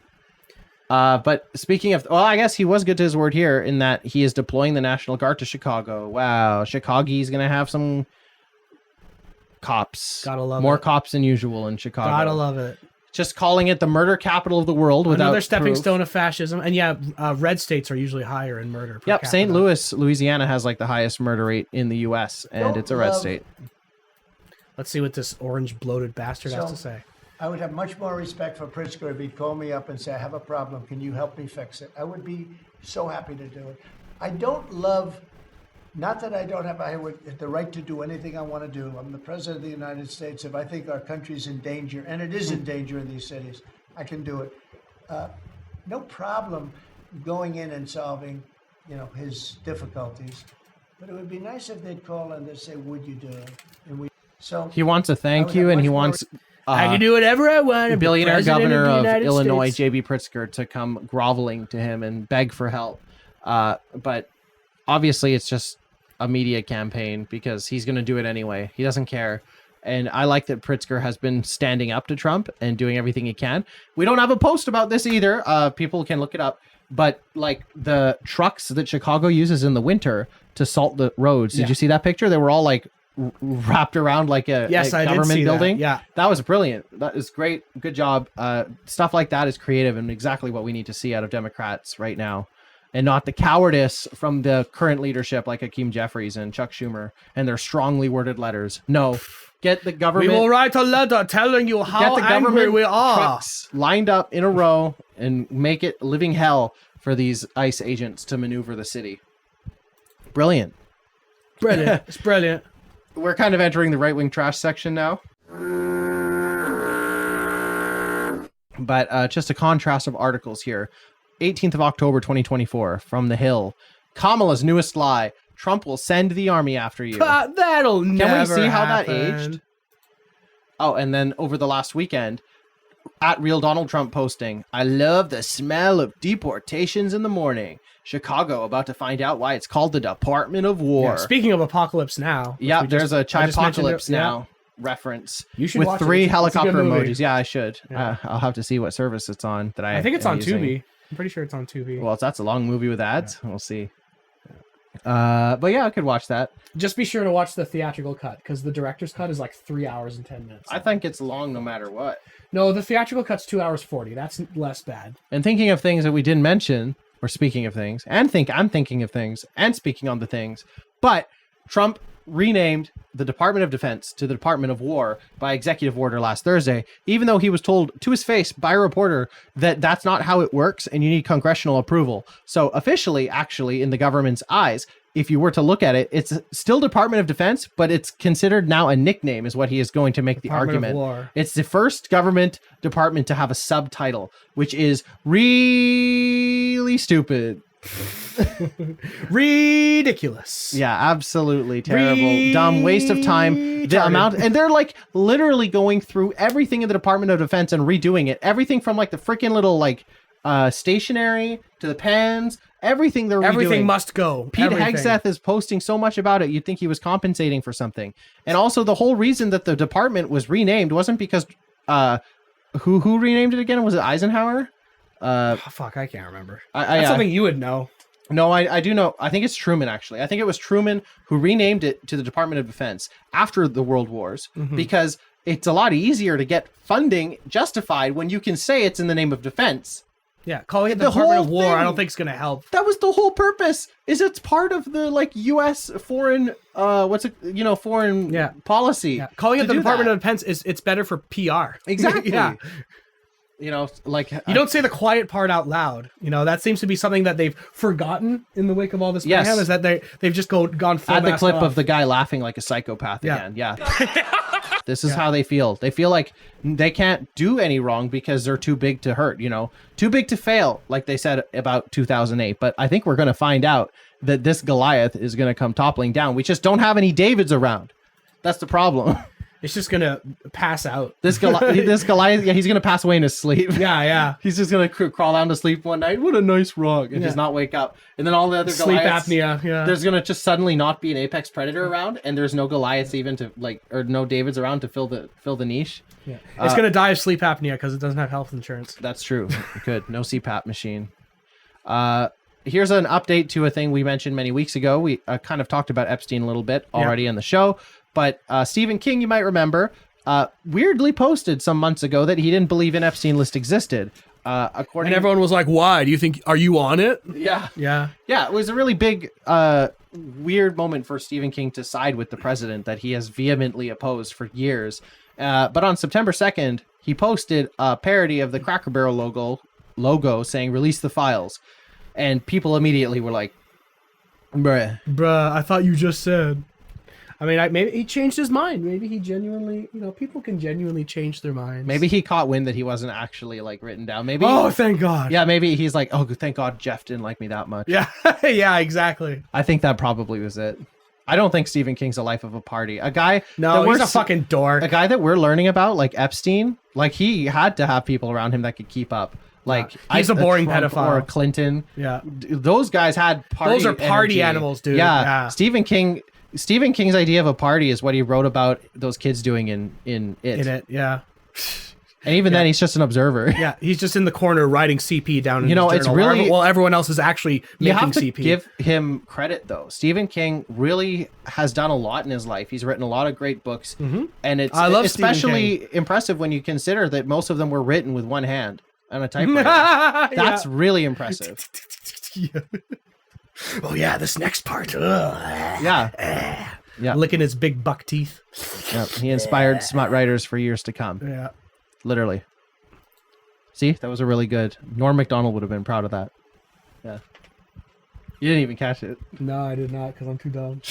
But speaking of, well, I guess he was good to his word here in that he is deploying the National Guard to Chicago. Wow, Chicago's gonna have some cops. Gotta love more it. cops than usual in Chicago. Gotta love it. Just calling it the murder capital of the world without another stepping proof. stone of fascism. And yeah, red states are usually higher in murder. Per Yep, capita. St. Louis, Louisiana has like the highest murder rate in the U.S. and it's a red state. Let's see what this orange bloated bastard has to say. I would have much more respect for Pritzker if he'd call me up and say, "I have a problem. Can you help me fix it?" I would be so happy to do it. I don't love. Not that I don't have the right to do anything I want to do. I'm the president of the United States. If I think our country's in danger, and it is in danger in these cities, I can do it. No problem going in and solving, his difficulties. But it would be nice if they'd call and they'd say, "Would you do it?" And he wants a thank you, and he wants I can do whatever I want. billionaire governor of United Illinois, States. J.B. Pritzker, to come groveling to him and beg for help. But obviously, it's just a media campaign because he's going to do it anyway. He doesn't care. And I like that Pritzker has been standing up to Trump and doing everything he can. We don't have a post about this either. People can look it up. But like the trucks that Chicago uses in the winter to salt the roads. Did you see that picture? They were all like wrapped around like a government building. That was brilliant. That is great. Good job. Stuff like that is creative and exactly what we need to see out of Democrats right now. And not the cowardice from the current leadership like Hakeem Jeffries and Chuck Schumer and their strongly worded letters. No, get the government. We will write a letter telling you how angry we are. Trucks lined up in a row and make it living hell for these ICE agents to maneuver the city. Brilliant. Brilliant. It's brilliant. We're kind of entering the right-wing trash section now. But just a contrast of articles here. 18th of October, 2024, from The Hill. Kamala's newest lie. Trump will send the army after you. That'll never Can we see how happen. that aged? Oh, and then over the last weekend, at Real Donald Trump posting, I love the smell of deportations in the morning. Chicago about to find out why it's called the Department of War. Yeah, speaking of Apocalypse Now. Yeah, there's a Chipocalypse Now reference. You should with watch 3 it. helicopter It's a good movie. emojis. Yeah, I should. Yeah. I'll have to see what service it's on. That I think it's am on using. Tubi. I'm pretty sure it's on Tubi. Well, that's a long movie with ads. We'll see. But yeah, I could watch that. Just be sure to watch the theatrical cut because the director's cut is like 3 hours and 10 minutes. I think it's long no matter what. No, the theatrical cut's 2 hours 40. That's less bad. And thinking of things that we didn't mention, or speaking of things, I'm thinking of things and speaking on the things, but Trump renamed the Department of Defense to the Department of War by executive order last Thursday, even though he was told to his face by a reporter that that's not how it works and you need congressional approval. So officially, actually, in the government's eyes, if you were to look at it, it's still Department of Defense, but it's considered now a nickname is what he is going to make Department the of argument. War. It's the first government department to have a subtitle, which is really stupid. Ridiculous. Yeah, absolutely terrible, dumb, waste of time. The amount, and they're like literally going through everything in the Department of Defense and redoing it. Everything from like the freaking little like stationery to the pens, everything they're redoing. Everything must go. Pete Everything. Hegseth is posting so much about it. You'd think he was compensating for something. And also the whole reason that the department was renamed wasn't because who renamed it again? Was it Eisenhower? Oh, fuck, I can't remember. That's something you would know. No, I do know. I think it's Truman, actually. I think it was Truman who renamed it to the Department of Defense after the World Wars because it's a lot easier to get funding justified when you can say it's in the name of defense. Yeah, calling it the The Department whole of War, I thing- don't think it's going to help. That was the whole purpose. Is it's part of the like U.S. foreign foreign Yeah. policy. Yeah. Calling it to the do Department that. of Defense it's better for PR. Exactly. Yeah. You know, like You don't say the quiet part out loud. You know, that seems to be something that they've forgotten in the wake of all this Yes. mayhem, is that they've just gone full add the mask clip off. of the guy laughing like a psychopath Yeah. again. Yeah. This is how they feel. They feel like they can't do any wrong because they're too big to hurt, you know, too big to fail, like they said about 2008. But I think we're going to find out that this Goliath is going to come toppling down. We just don't have any Davids around. That's the problem. It's just going to pass out. This Goliath, yeah, he's going to pass away in his sleep. Yeah. He's just going to crawl down to sleep one night. What a nice rock. And just not wake up. And then all the other Sleep Goliaths, apnea, yeah. there's going to just suddenly not be an apex predator around. And there's no Goliaths even to like, or no Davids around to fill the niche. Yeah. It's going to die of sleep apnea because it doesn't have health insurance. That's true. Good. No CPAP machine. Here's an update to a thing we mentioned many weeks ago. We kind of talked about Epstein a little bit already in the show. But Stephen King, you might remember, weirdly posted some months ago that he didn't believe an Epstein list existed. And everyone was like, why? Are you on it? Yeah. Yeah. Yeah, it was a really big, weird moment for Stephen King to side with the president that he has vehemently opposed for years. But on September 2nd, he posted a parody of the Cracker Barrel logo saying, release the files. And people immediately were like, bruh. Bruh, I thought you just said. I mean, maybe he changed his mind. Maybe he genuinely, people can genuinely change their minds. Maybe he caught wind that he wasn't actually like written down. Maybe. Oh, thank God. Yeah, maybe he's like, oh, thank God Jeff didn't like me that much. Yeah, yeah, exactly. I think that probably was it. I don't think Stephen King's a life of a party. A guy. No, he's a fucking dork. A guy that we're learning about, like Epstein, like he had to have people around him that could keep up. Like he's a boring Trump pedophile. or a Clinton. Yeah, those guys had party. Those are party energy. animals, dude. Yeah. Stephen King's idea of a party is what he wrote about those kids doing in it. In it, yeah. And even then, he's just an observer. Yeah, he's just in the corner writing CP down in his it's journal, really while everyone else is actually making you have to CP. give him credit though. Stephen King really has done a lot in his life. He's written a lot of great books, and it's I love Stephen especially impressive when you consider that most of them were written with one hand on a typewriter. That's really impressive. Oh yeah, this next part. Yeah. Licking his big buck teeth. Yeah, he inspired smart writers for years to come. Yeah. Literally. See, that was a really good. Norm Macdonald would have been proud of that. Yeah. You didn't even catch it. No, I did not because I'm too dumb.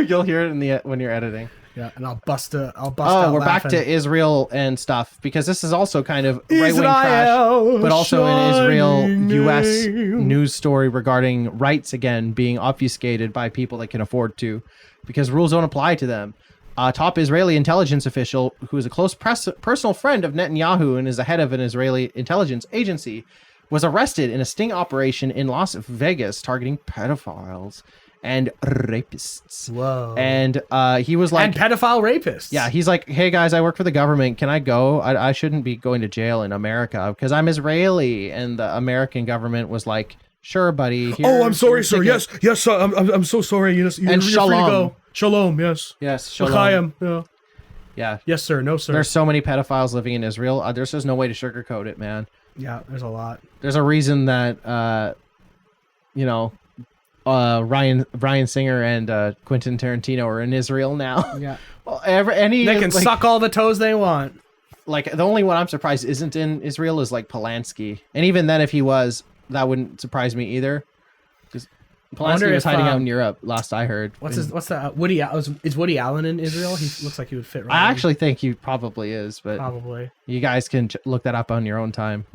You'll hear it when you're editing. Yeah, and I'll bust out we're laughing. back to Israel and stuff because this is also kind of right-wing trash, Israel but also an Israel shining U.S. name. news story regarding rights again being obfuscated by people that can afford to, because rules don't apply to them. A top Israeli intelligence official who is a close personal friend of Netanyahu and is the head of an Israeli intelligence agency was arrested in a sting operation in Las Vegas targeting pedophiles and rapists. Whoa. And he was like... And pedophile rapists. Yeah, he's like, hey guys, I work for the government. Can I go? I shouldn't be going to jail in America because I'm Israeli. And the American government was like, Sure, buddy. I'm here's sorry, your sir. ticket." Yes, sir. I'm so sorry. You're free to shalom. go. Shalom. Yes. Yes, shalom. L'chaim. Yeah. Yeah. Yes, sir. No, sir. There's so many pedophiles living in Israel. There's just no way to sugarcoat it, man. Yeah, there's a lot. There's a reason that Ryan Singer and Quentin Tarantino are in Israel now. Yeah. Well, They can suck all the toes they want. Like, the only one I'm surprised isn't in Israel is like Polanski, and even then, if he was, that wouldn't surprise me either. Because Polanski was hiding out in Europe, last I heard. What's that? Woody? Is Woody Allen in Israel? He looks like he would fit right. I actually think he probably is, but probably you guys can look that up on your own time.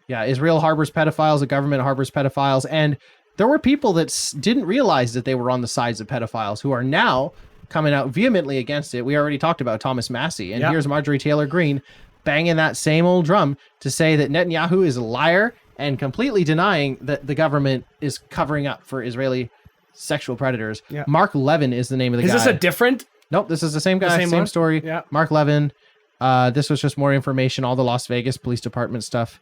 Yeah, Israel harbors pedophiles. The government harbors pedophiles, and there were people that didn't realize that they were on the sides of pedophiles who are now coming out vehemently against it. We already talked about Thomas Massey, and here's Marjorie Taylor Greene banging that same old drum to say that Netanyahu is a liar and completely denying that the government is covering up for Israeli sexual predators. Yeah. Mark Levin is the name of the guy. Is this a different? Nope, this is the same guy, same story. Yeah. Mark Levin. This was just more information, all the Las Vegas Police Department stuff.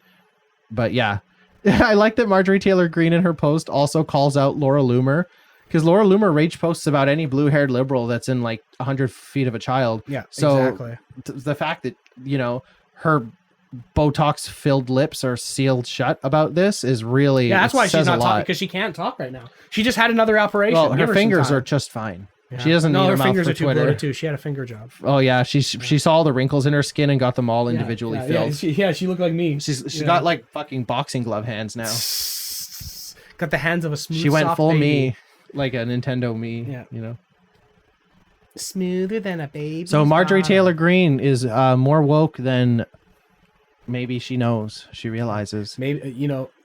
But yeah, I like that Marjorie Taylor Greene in her post also calls out Laura Loomer, because Laura Loomer rage posts about any blue-haired liberal that's in like 100 feet of a child. Yeah, so exactly. The fact that, her Botox-filled lips are sealed shut about this is really... Yeah, that's why she's not talking, because she can't talk right now. She just had another operation. Well, her fingers are just fine. Yeah. She doesn't need her mouth fingers for are too Twitter. bloated too. She had a finger job. Oh yeah, she saw all the wrinkles in her skin and got them all individually filled. She looked like me. She's got like fucking boxing glove hands now. Got the hands of a smooth. She went soft full baby. me, like a Nintendo me. Yeah, smoother than a baby. So Marjorie Taylor Greene is more woke than maybe she knows. She realizes. Maybe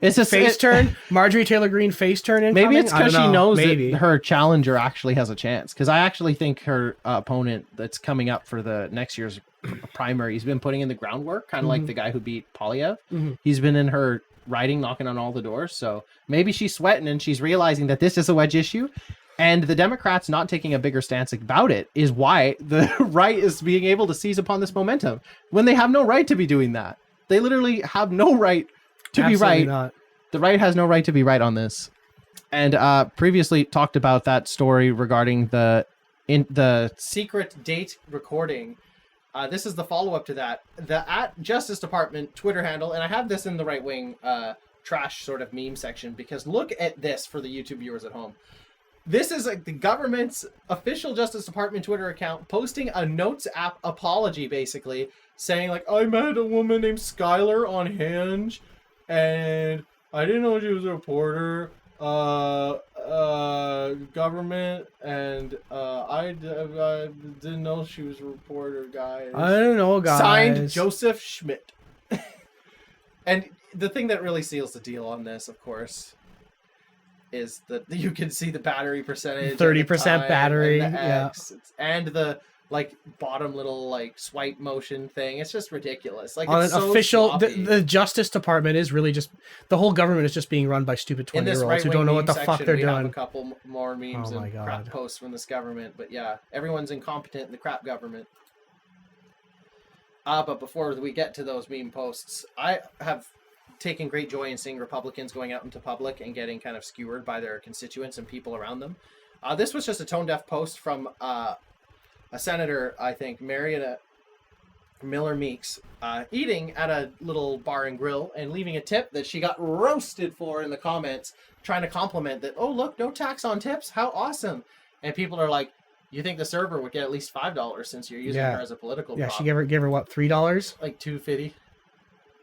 it's a face turn. Marjorie Taylor Greene face turn. Incoming? Maybe it's because she knows that her challenger actually has a chance. Because I actually think her opponent that's coming up for the next year's primary, he's been putting in the groundwork, kind of like the guy who beat Polyev. He's been in her riding, knocking on all the doors. So maybe she's sweating and she's realizing that this is a wedge issue. And the Democrats not taking a bigger stance about it is why the right is being able to seize upon this momentum when they have no right to be doing that. They literally have no right to be right. Not. The right has no right to be right on this. And previously talked about that story regarding the secret date recording. This is the follow-up to that. The @Justice Department Twitter handle, and I have this in the right-wing trash sort of meme section, because look at this for the YouTube viewers at home. This is like the government's official Justice Department Twitter account posting a Notes app apology, basically, saying like, I met a woman named Skylar on Hinge, and I didn't know she was a reporter, government, and I didn't know she was a reporter, guys. I don't know, guys. Signed, Joseph Schmidt. And the thing that really seals the deal on this, of course, is that you can see the battery percentage, 30% battery, and the X, and the like bottom little like swipe motion thing. It's just ridiculous. Like, on it's an so official, sloppy. the Justice Department is really just, the whole government is just being run by stupid 20-year-olds who don't know what the fuck they're we doing. Have a couple more memes Oh my and God. crap posts from this government, but yeah, everyone's incompetent in the crap government. But before we get to those meme posts, I have taken great joy in seeing Republicans going out into public and getting kind of skewered by their constituents and people around them. This was just a tone-deaf post from a senator, I think, Marietta Miller Meeks, eating at a little bar and grill and leaving a tip that she got roasted for in the comments, trying to compliment that, oh, look, no tax on tips, how awesome. And people are like, you think the server would get at least $5 since you're using her as a political prop? She gave her what, $3? Like $2.50.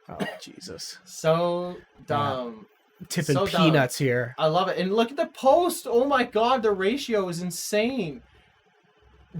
Oh, Jesus. So dumb. Tipping So peanuts dumb. here. I love it. And look at the post. Oh my God, the ratio is insane.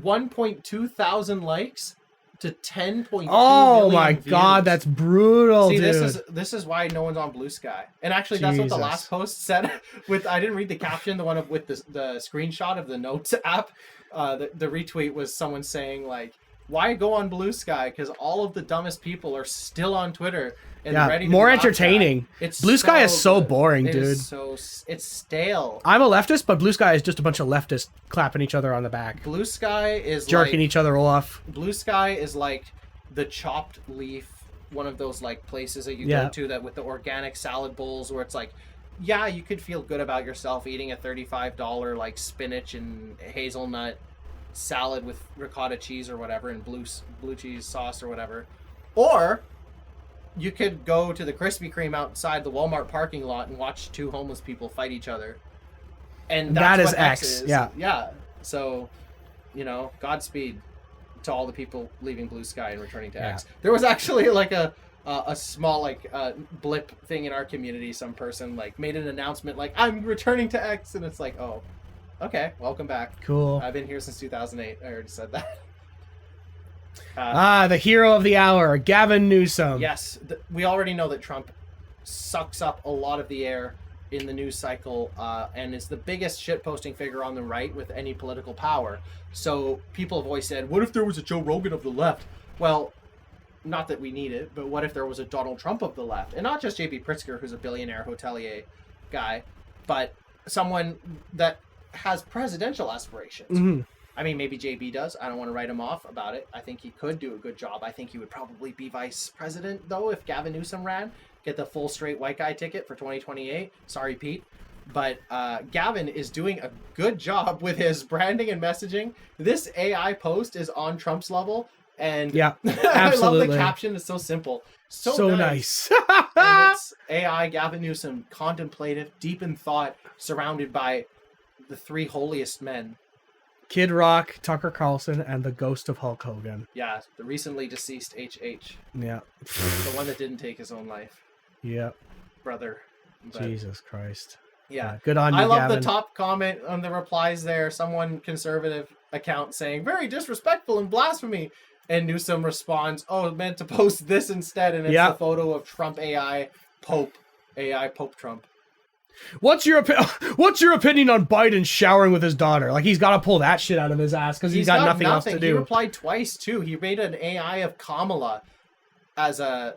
1.2 thousand likes to 10.2 Oh million my views. God, that's brutal, See, dude. this is why no one's on Blue Sky. And actually, that's what the Jesus. last post said. I didn't read the caption, the one with the screenshot of the Notes app. The retweet was someone saying like, why go on Blue Sky? Because all of the dumbest people are still on Twitter and ready to more be laughed at. entertaining. It's Blue Sky is so good. boring, It dude. is it's stale. I'm a leftist, but Blue Sky is just a bunch of leftists clapping each other on the back, Blue Sky is jerking like, each other off. Blue Sky is like the Chopped Leaf, one of those like places that you Yeah. go to that with the organic salad bowls where it's like yeah, you could feel good about yourself eating a $35 like spinach and hazelnut salad with ricotta cheese or whatever and blue cheese sauce or whatever. Or you could go to the Krispy Kreme outside the Walmart parking lot and watch two homeless people fight each other. And that's that is what X. is. Yeah. Yeah. So, Godspeed to all the people leaving Blue Sky and returning to X. There was actually like a small blip thing in our community. Some person like made an announcement like, I'm returning to X, and it's like, oh, okay, welcome back. Cool. I've been here since 2008. I already said that. The hero of the hour, Gavin Newsom. Yes, we already know that Trump sucks up a lot of the air in the news cycle and is the biggest shitposting figure on the right with any political power. So people have always said, what if there was a Joe Rogan of the left? Well, not that we need it, but what if there was a Donald Trump of the left? And not just J.B. Pritzker, who's a billionaire hotelier guy, but someone that has presidential aspirations. Mm-hmm. I mean, maybe JB does. I don't want to write him off about it. I think he could do a good job. I think he would probably be vice president, though, if Gavin Newsom ran. Get the full straight white guy ticket for 2028. Sorry, Pete. But Gavin is doing a good job with his branding and messaging. This AI post is on Trump's level. And Yeah, I love the absolutely. caption. It's so simple. So nice. And it's AI Gavin Newsom, contemplative, deep in thought, surrounded by the three holiest men. Kid Rock, Tucker Carlson, and the ghost of Hulk Hogan. Yeah, the recently deceased H.H. Yeah. The one that didn't take his own life. Yeah. Brother. But, Jesus Christ. yeah. Good on you, I love Gavin. the top comment on the replies there. Someone conservative account saying, very disrespectful and blasphemy. And Newsom responds, oh, meant to post this instead. And it's the photo of Trump AI Pope Trump. What's your opinion on Biden showering with his daughter? Like, he's got to pull that shit out of his ass because he's got nothing else to He do. replied twice, too. He made an AI of Kamala as a...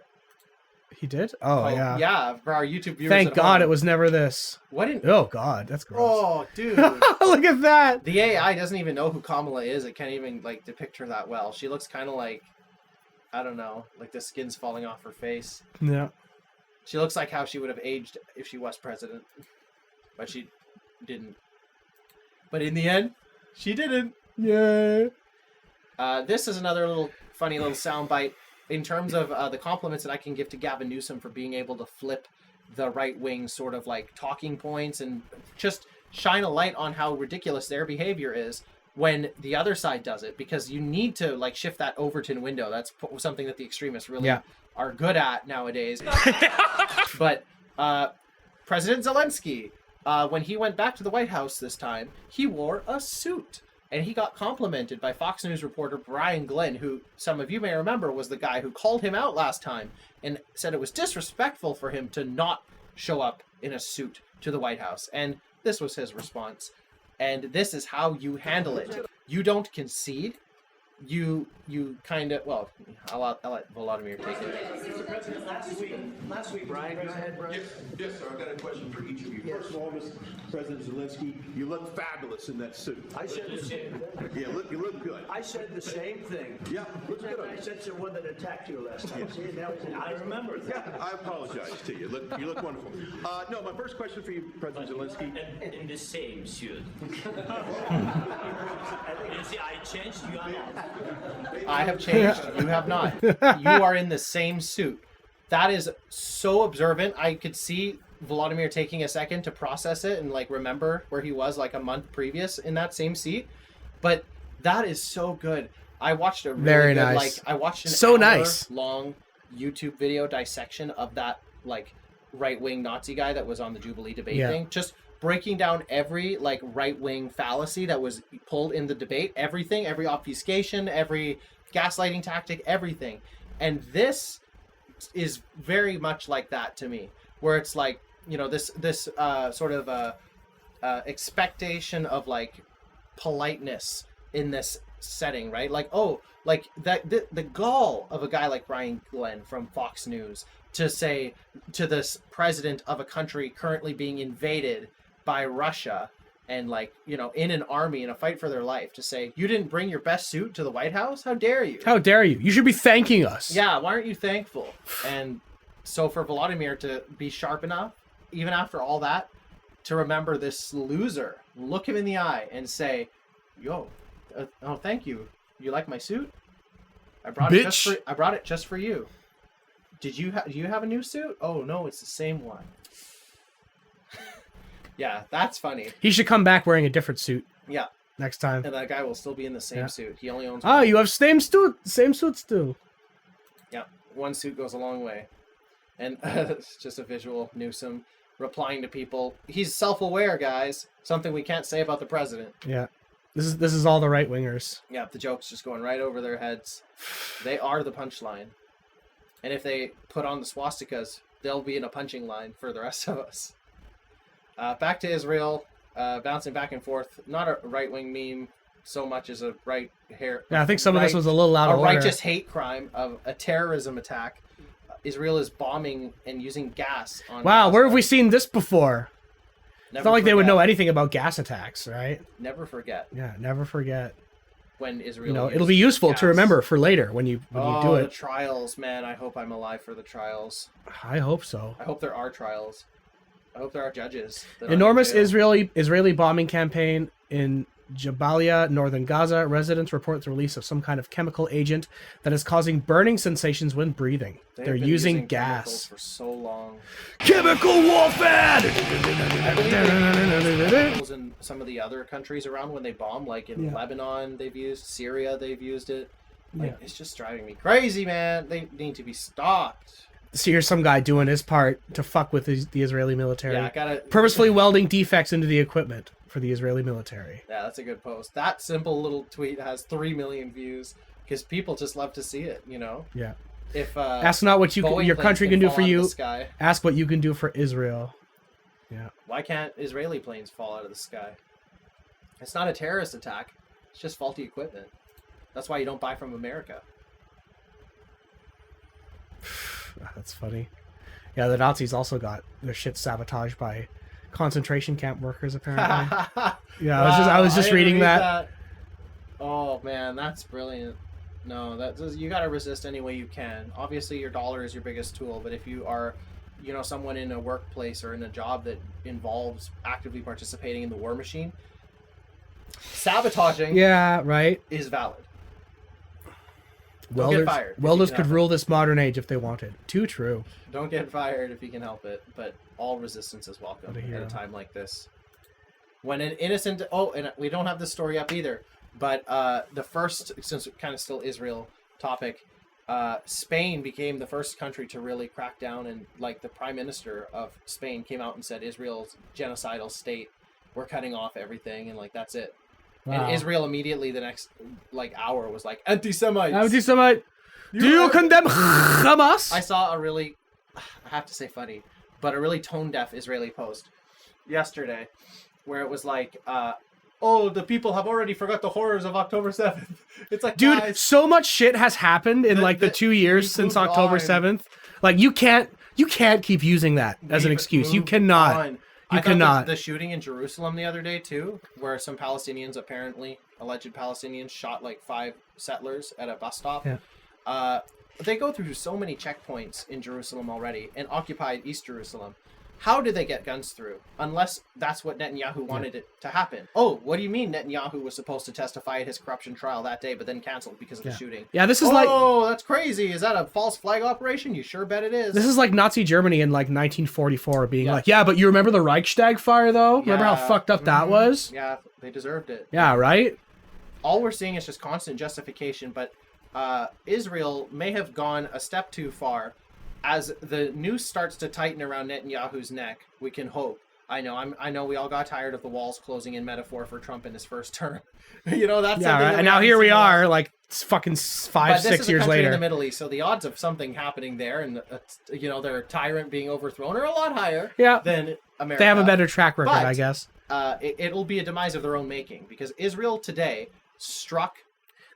He did? Oh, yeah. Yeah, for our YouTube viewers. Thank at God home. it was never this. What in... Oh, God. That's gross. Oh, dude. Look at that. The AI doesn't even know who Kamala is. It can't even, like, depict her that well. She looks kind of like... I don't know. Like, the skin's falling off her face. Yeah. She looks like how she would have aged if she was president. But she didn't. But in the end, she didn't. Yeah. This is another funny little soundbite in terms of the compliments that I can give to Gavin Newsom for being able to flip the right-wing sort of like talking points and just shine a light on how ridiculous their behavior is when the other side does it, because you need to like shift that Overton window. That's something that the extremists really are good at nowadays. But President Zelensky, when he went back to the White House this time, he wore a suit. And he got complimented by Fox News reporter Brian Glenn, who some of you may remember was the guy who called him out last time and said it was disrespectful for him to not show up in a suit to the White House. And this was his response. And this is how you handle it. You don't concede. You kind of, well, I'll let Volodymyr take it. Last week, Brian, go ahead, Brian. Yes, sir. I've got a question for each of you. First of all, Mr. President Zelensky, you look fabulous in that suit. I said the same thing. Yeah, you look good. I said the same thing. Yeah, looks good. I said to the one that attacked you last time. See, now I remember that. I apologize to you. You look wonderful. No, my first question for you, President Zelensky. In the same suit. You see, I changed, you are not. I have changed. You have not. You are in the same suit. That is so observant. I could see Volodymyr taking a second to process it and like remember where he was like a month previous in that same seat. But that is so good. I watched a really Very good, nice. I watched an So nice. long YouTube video dissection of that like right-wing Nazi guy that was on the Jubilee debate thing. Just breaking down every like right-wing fallacy that was pulled in the debate, everything, every obfuscation, every gaslighting tactic, everything. And this is very much like that to me, where it's like, you know, this sort of expectation of like politeness in this setting, right? Like, oh, like that the gall of a guy like Brian Glenn from Fox News to say to this president of a country currently being invaded by Russia and like, you know, in an army in a fight for their life, to say, you didn't bring your best suit to the White House? How dare you? How dare you? You should be thanking us. Yeah, why aren't you thankful? And so for Volodymyr to be sharp enough even after all that, to remember this loser, look him in the eye and say, "Yo, oh, thank you. You like my suit? I brought it just for you. Do you have a new suit? Oh no, it's the same one." Yeah, that's funny. He should come back wearing a different suit. Yeah. Next time. And that guy will still be in the same suit. He only owns Oh, one. you have same suit still. Yeah, one suit goes a long way. And it's just a visual Newsom replying to people. He's self-aware, guys. Something we can't say about the president. Yeah. This is all the right wingers. Yeah, the joke's just going right over their heads. They are the punchline. And if they put on the swastikas, they'll be in a punching line for the rest of us. Back to Israel, bouncing back and forth. Not a right-wing meme so much as a Yeah, I think some of this was a little out of order. A righteous hate crime of a terrorism attack. Israel is bombing and using gas on Wow, Gaza. where have we seen this before? Never It's not like they would forget. know anything about gas attacks, right? Never forget Yeah, never forget. when Israel. You know, used it'll be useful gas. to remember for later when you do the it. trials, man! I hope I'm alive for the trials. I hope so. I hope there are trials. I hope there are judges. that aren't Enormous in jail. Israeli bombing campaign in Jabalia, northern Gaza. Residents report the release of some kind of chemical agent that is causing burning sensations when breathing. They've They're been using chemicals gas. for so long. Chemical warfare! I believe they use chemicals in some of the other countries around when they bomb, like in Lebanon, they've used Syria, they've used it. Like, it's just driving me crazy, man. They need to be stopped. So here's some guy doing his part to fuck with the Israeli military. Yeah, gotta purposefully welding defects into the equipment for the Israeli military. Yeah, that's a good post. That simple little tweet has 3 million views because people just love to see it. You know. Yeah. If ask not what Boeing your planes country can do fall for out of you. the sky, Ask what you can do for Israel. Yeah. why can't Israeli planes fall out of the sky? It's not a terrorist attack. It's just faulty equipment. That's why you don't buy from America. That's funny. Yeah, the Nazis also got their shit sabotaged by concentration camp workers, apparently. Yeah, I was just didn't reading read that. Oh man, that's brilliant. No, you got to resist any way you can. Obviously, your dollar is your biggest tool, but if you are, someone in a workplace or in a job that involves actively participating in the war machine, sabotaging, Yeah, right. is valid. Welders, get fired if you welders can could help rule this modern age if they wanted. Too true. Don't get fired if you can help it, but all resistance is welcome What a at hero. a time like this. When an innocent... Oh, and we don't have this story up either, but the first, since it kind of still Israel topic, Spain became the first country to really crack down, and like the prime minister of Spain came out and said Israel's genocidal state, we're cutting off everything, and like that's it. Wow. And Israel immediately the next hour was like, anti-Semites. Anti-Semite. Do you condemn Hamas? I saw a really, I have to say funny, but a really tone-deaf Israeli post yesterday where it was like, oh, the people have already forgot the horrors of October 7th. It's like, Dude, guys, so much shit has happened in the 2 years since moved October on. 7th. Like you can't keep using that as an we've excuse. You moved cannot. on. You I thought cannot. the shooting in Jerusalem the other day too, where some Palestinians, apparently alleged Palestinians, shot like 5 settlers at a bus stop. Yeah. They go through so many checkpoints in Jerusalem already and occupied East Jerusalem. How did they get guns through? Unless that's what Netanyahu wanted it to happen. Oh, what do you mean Netanyahu was supposed to testify at his corruption trial that day, but then canceled because of the shooting? Yeah, this is Oh, that's crazy. Is that a false flag operation? You sure bet it is. This is like Nazi Germany in like 1944 being like, yeah, but you remember the Reichstag fire though? Remember how fucked up that was? Yeah, they deserved it. Yeah, right? All we're seeing is just constant justification, but Israel may have gone a step too far. As the noose starts to tighten around Netanyahu's neck, we can hope. I know we all got tired of the walls closing in metaphor for Trump in his first term. That's Yeah, something right. that And now here we haven't seen are, like fucking 5-6 But this is a years country in later. the Middle East, so the odds of something happening there and their tyrant being overthrown are a lot higher than America. They have a better track record, But, I guess. It'll be a demise of their own making because Israel today struck.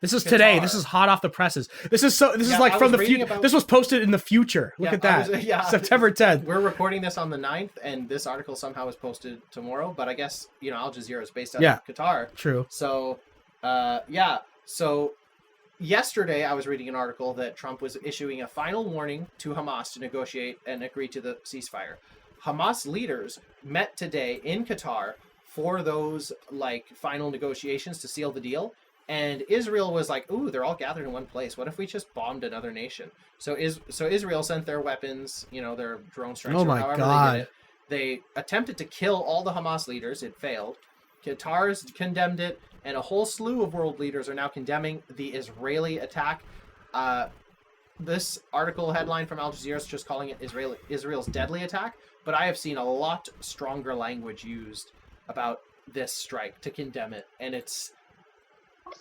This is Qatar. today. This is hot off the presses. This is like I from was the reading future. about- This was posted in the future. Look Yeah, at that. September 10th. We're recording this on the 9th, and this article somehow is posted tomorrow. But I guess Al Jazeera is based out of Qatar. True. So, So yesterday I was reading an article that Trump was issuing a final warning to Hamas to negotiate and agree to the ceasefire. Hamas leaders met today in Qatar for those like final negotiations to seal the deal. And Israel was like, ooh, they're all gathered in one place. What if we just bombed another nation? So Israel sent their weapons, their drone strikes, Oh or my however God. they did it. They attempted to kill all the Hamas leaders. It failed. Qatar's condemned it, and a whole slew of world leaders are now condemning the Israeli attack. This article headline from Al Jazeera is just calling it Israel's deadly attack, but I have seen a lot stronger language used about this strike to condemn it, and it's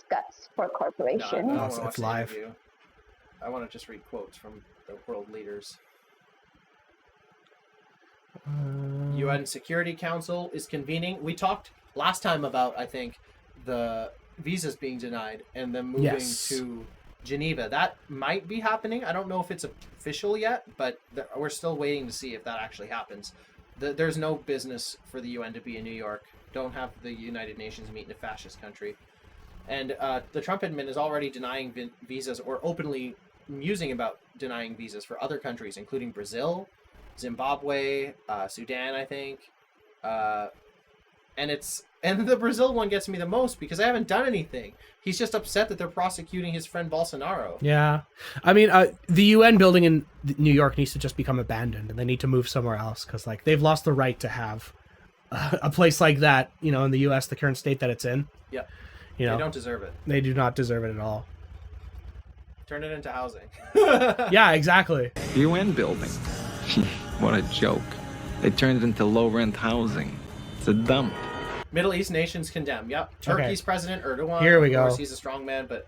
guts for corporation. No, it's live. I want to just read quotes from the world leaders. UN Security Council is convening. We talked last time about, I think, the visas being denied and them moving to Geneva. That might be happening. I don't know if it's official yet, but we're still waiting to see if that actually happens. There's no business for the UN to be in New York. Don't have the United Nations meet in a fascist country. And the Trump admin is already denying visas, or openly musing about denying visas for other countries, including Brazil, Zimbabwe, Sudan, I think. And the Brazil one gets me the most because I haven't done anything. He's just upset that they're prosecuting his friend Bolsonaro. Yeah. I mean, the UN building in New York needs to just become abandoned, and they need to move somewhere else because, like, they've lost the right to have a place like that, in the U.S., the current state that it's in. Yeah. They don't deserve it. They do not deserve it at all. Turn it into housing. Yeah, exactly. UN building. What a joke. They turned it into low-rent housing. It's a dump. Middle East nations condemn. Yep. Turkey's President Erdogan. Here we go. Of course, he's a strong man, but,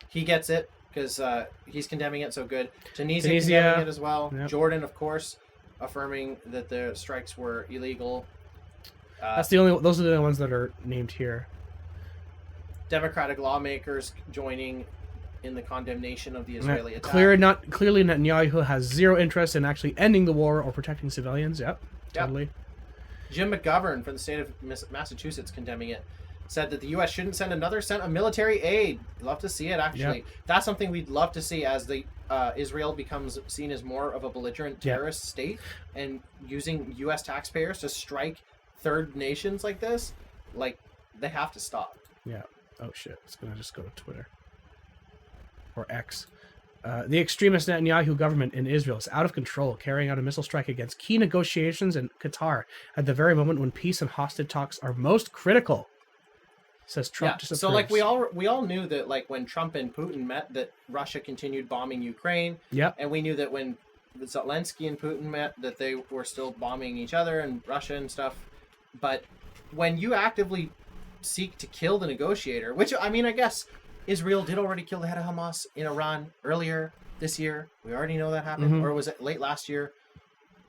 he gets it because he's condemning it so good. Tunisia condemning it as well. Yep. Jordan, of course, affirming that the strikes were illegal. Those are the only ones that are named here. Democratic lawmakers joining in the condemnation of the Israeli attack. Clearly, Netanyahu has zero interest in actually ending the war or protecting civilians. Yep, totally. Jim McGovern from the state of Massachusetts condemning it. Said that the U.S. shouldn't send another cent of military aid. Love to see it, actually. Yep. That's something we'd love to see as the Israel becomes seen as more of a belligerent terrorist state, and using U.S. taxpayers to strike third nations like this. Like, they have to stop. Yeah. Oh, shit. It's going to just go to Twitter. Or X. The extremist Netanyahu government in Israel is out of control, carrying out a missile strike against key negotiations in Qatar at the very moment when peace and hostage talks are most critical. Says Trump. Yeah. So, like, we all knew that, like, when Trump and Putin met, that Russia continued bombing Ukraine. Yep. And we knew that when Zelensky and Putin met, that they were still bombing each other and Russia and stuff. But when you actively seek to kill the negotiator, which, I mean, I guess Israel did already kill the head of Hamas in Iran earlier this year. We already know that happened. Or was it late last year?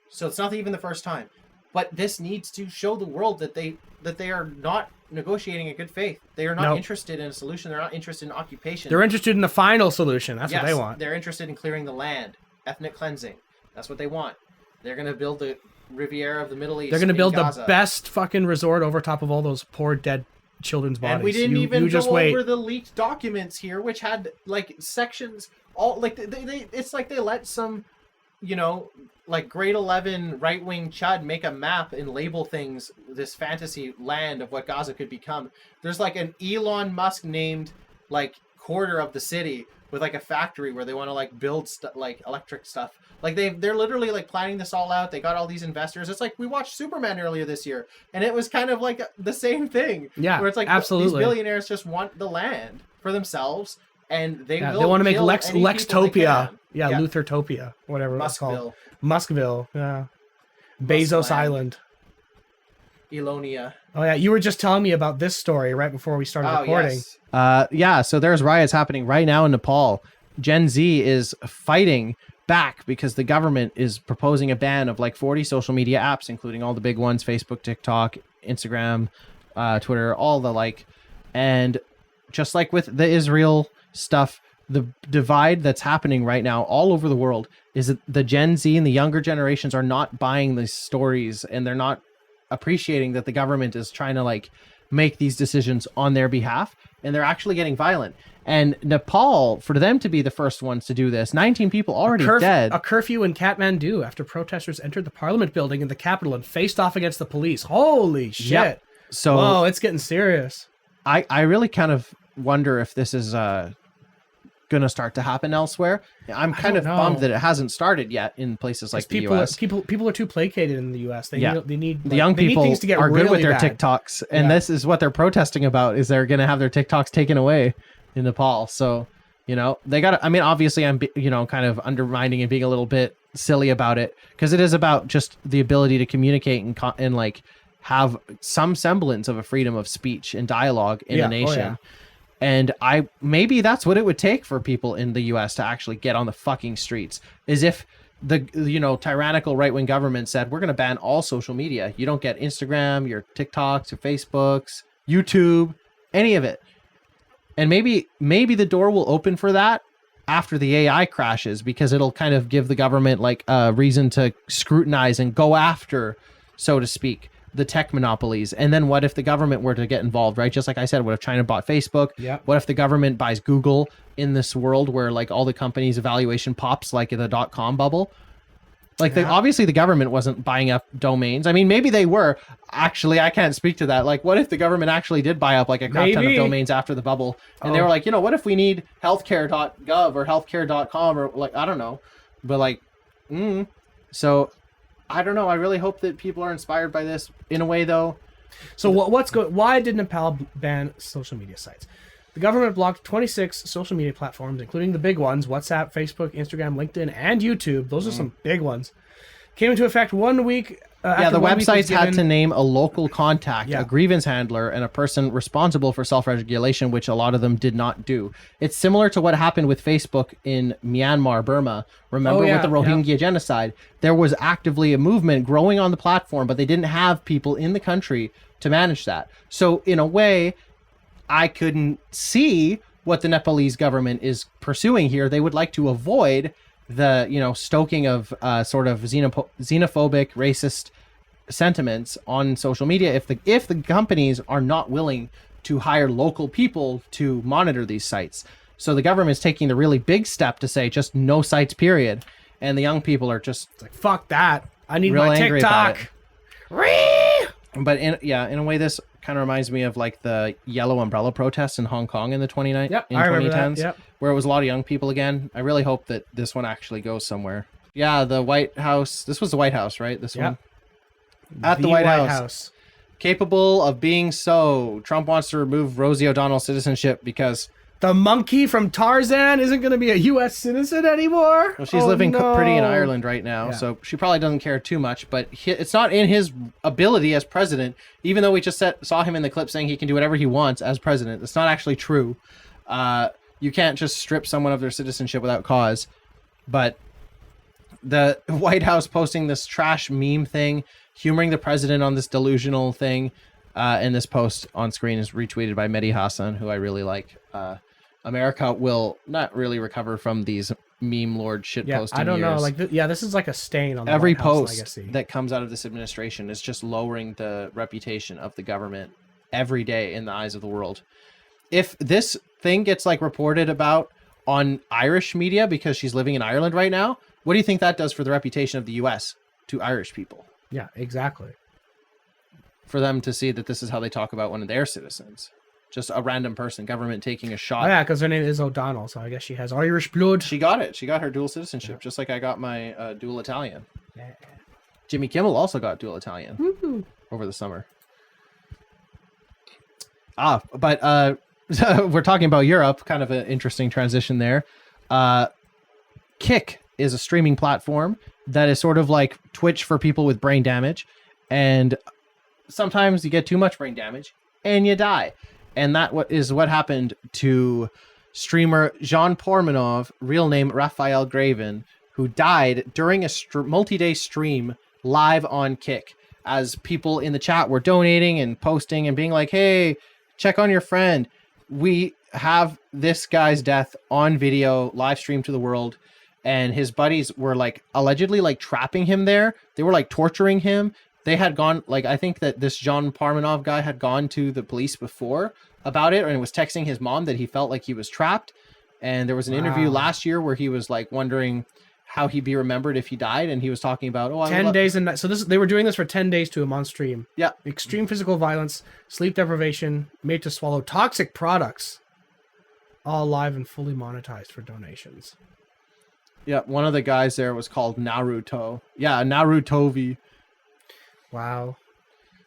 So it's not even the first time. But this needs to show the world that they are not negotiating in good faith. They are not interested in a solution. They're not interested in occupation. They're interested in the final solution. That's what they want. They're interested in clearing the land, ethnic cleansing. That's what they want. They're going to build the Riviera of the Middle East. They're going to build Gaza. the best fucking resort over top of all those poor dead children's bodies. And we didn't even go over the leaked documents here, which had like sections. All like they it's like they let some, like grade 11 right-wing chud make a map and label things, this fantasy land of what Gaza could become. There's like an Elon Musk named like quarter of the city with like a factory where they want to like build like electric stuff. Like they're literally like planning this all out. They got all these investors. It's like we watched Superman earlier this year, and it was kind of like the same thing. Yeah, where it's like absolutely. These billionaires just want the land for themselves, and they will. They want to make kill Lextopia. Yeah, Luthertopia, whatever it's called. Muskville. Yeah. Bezos Island. Elonia. Oh yeah, you were just telling me about this story right before we started recording. Yes. So there's riots happening right now in Nepal. Gen Z is fighting back because the government is proposing a ban of like 40 social media apps, including all the big ones: Facebook, TikTok, Instagram, Twitter, all the like. And just like with the Israel stuff, the divide that's happening right now all over the world is that the Gen Z and the younger generations are not buying these stories, and they're not appreciating that the government is trying to like make these decisions on their behalf, and they're actually getting violent. And Nepal, for them to be the first ones to do this, 19 people already dead. A curfew in Kathmandu after protesters entered the parliament building in the capital and faced off against the police. Holy shit. Yep. So, whoa, it's getting serious. I really kind of wonder if this is going to start to happen elsewhere. I'm kind of bummed that it hasn't started yet in places like the US. People are too placated in the US. They need the young people things to get are really good with their bad. TikToks, and this is what they're protesting about, is they're going to have their TikToks taken away in Nepal. So, they got to, I mean, obviously I'm, kind of undermining and being a little bit silly about it, because it is about just the ability to communicate and like have some semblance of a freedom of speech and dialogue in a nation. And maybe that's what it would take for people in the US to actually get on the fucking streets, is if the, tyrannical right-wing government said, we're going to ban all social media. You don't get Instagram, your TikToks, your Facebooks, YouTube, any of it. And maybe the door will open for that after the AI crashes, because it'll kind of give the government like a reason to scrutinize and go after, so to speak, the tech monopolies. And then what if the government were to get involved, right? Just like I said, what if China bought Facebook? Yeah. What if the government buys Google in this world where like all the companies' evaluation pops like in the .com bubble? Like obviously the government wasn't buying up domains. I mean, maybe they were. Actually, I can't speak to that. Like, what if the government actually did buy up like a crap ton of domains after the bubble? And they were like, what if we need healthcare.gov or healthcare.com or like, I don't know. But like, so I don't know. I really hope that people are inspired by this in a way, though. So why did Nepal ban social media sites? The government blocked 26 social media platforms, including the big ones: WhatsApp, Facebook, Instagram, LinkedIn, and YouTube. Those are some big ones. Came into effect 1 week. The websites had to name a local contact, a grievance handler, and a person responsible for self-regulation, which a lot of them did not do. It's similar to what happened with Facebook in Myanmar, Burma. Remember with the Rohingya genocide? There was actively a movement growing on the platform, but they didn't have people in the country to manage that. So in a way, I couldn't see what the Nepalese government is pursuing here. They would like to avoid the, stoking of sort of xenophobic, racist sentiments on social media if the companies are not willing to hire local people to monitor these sites. So the government is taking the really big step to say just no sites, period. And the young people are just like, fuck that. I need real my angry TikTok. But in a way, this kind of reminds me of like the yellow umbrella protests in Hong Kong in the 2010s, where it was a lot of young people again. I really hope that this one actually goes somewhere. Yeah, the White House. This was the White House, right? This one? At the White House. Capable of being so. Trump wants to remove Rosie O'Donnell's citizenship because the monkey from Tarzan isn't going to be a U.S. citizen anymore? Well, she's living pretty in Ireland right now, so she probably doesn't care too much, but it's not in his ability as president, even though we just saw him in the clip saying he can do whatever he wants as president. It's not actually true. You can't just strip someone of their citizenship without cause. But the White House posting this trash meme thing, humoring the president on this delusional thing, and this post on screen is retweeted by Mehdi Hassan, who I really like. America will not really recover from these meme lord shit posting. I don't years. know. Like, this is like a stain on the every White House post legacy. that comes out of this administration is just lowering the reputation of the government every day in the eyes of the world. If this thing gets like reported about on Irish media because she's living in Ireland right now, what do you think that does for the reputation of the U.S. to Irish people? Yeah, exactly. For them to see that this is how they talk about one of their citizens. Just a random person, government taking a shot. Oh, yeah, because her name is O'Donnell, so I guess she has Irish blood. She got it. She got her dual citizenship, just like I got my dual Italian. Yeah. Jimmy Kimmel also got dual Italian over the summer. But we're talking about Europe, kind of an interesting transition there. Kick is a streaming platform that is sort of like Twitch for people with brain damage. And sometimes you get too much brain damage and you die. And that is what happened to streamer Jean Pormanov, real name Raphael Graven, who died during a multi-day stream live on Kick, as people in the chat were donating and posting and being like, hey, check on your friend. We have this guy's death on video, live streamed to the world. And his buddies were like allegedly like trapping him there. They were like torturing him they had gone, like, I think that this John Parmenov guy had gone to the police before about it, and was texting his mom that he felt like he was trapped. And there was an interview last year where he was like wondering how he'd be remembered if he died, and he was talking about 10 days and nights. So they were doing this for 10 days to him on stream. Yeah. Extreme physical violence, sleep deprivation, made to swallow toxic products, all live and fully monetized for donations. Yeah, one of the guys there was called Naruto. Yeah, Narutovi. Wow.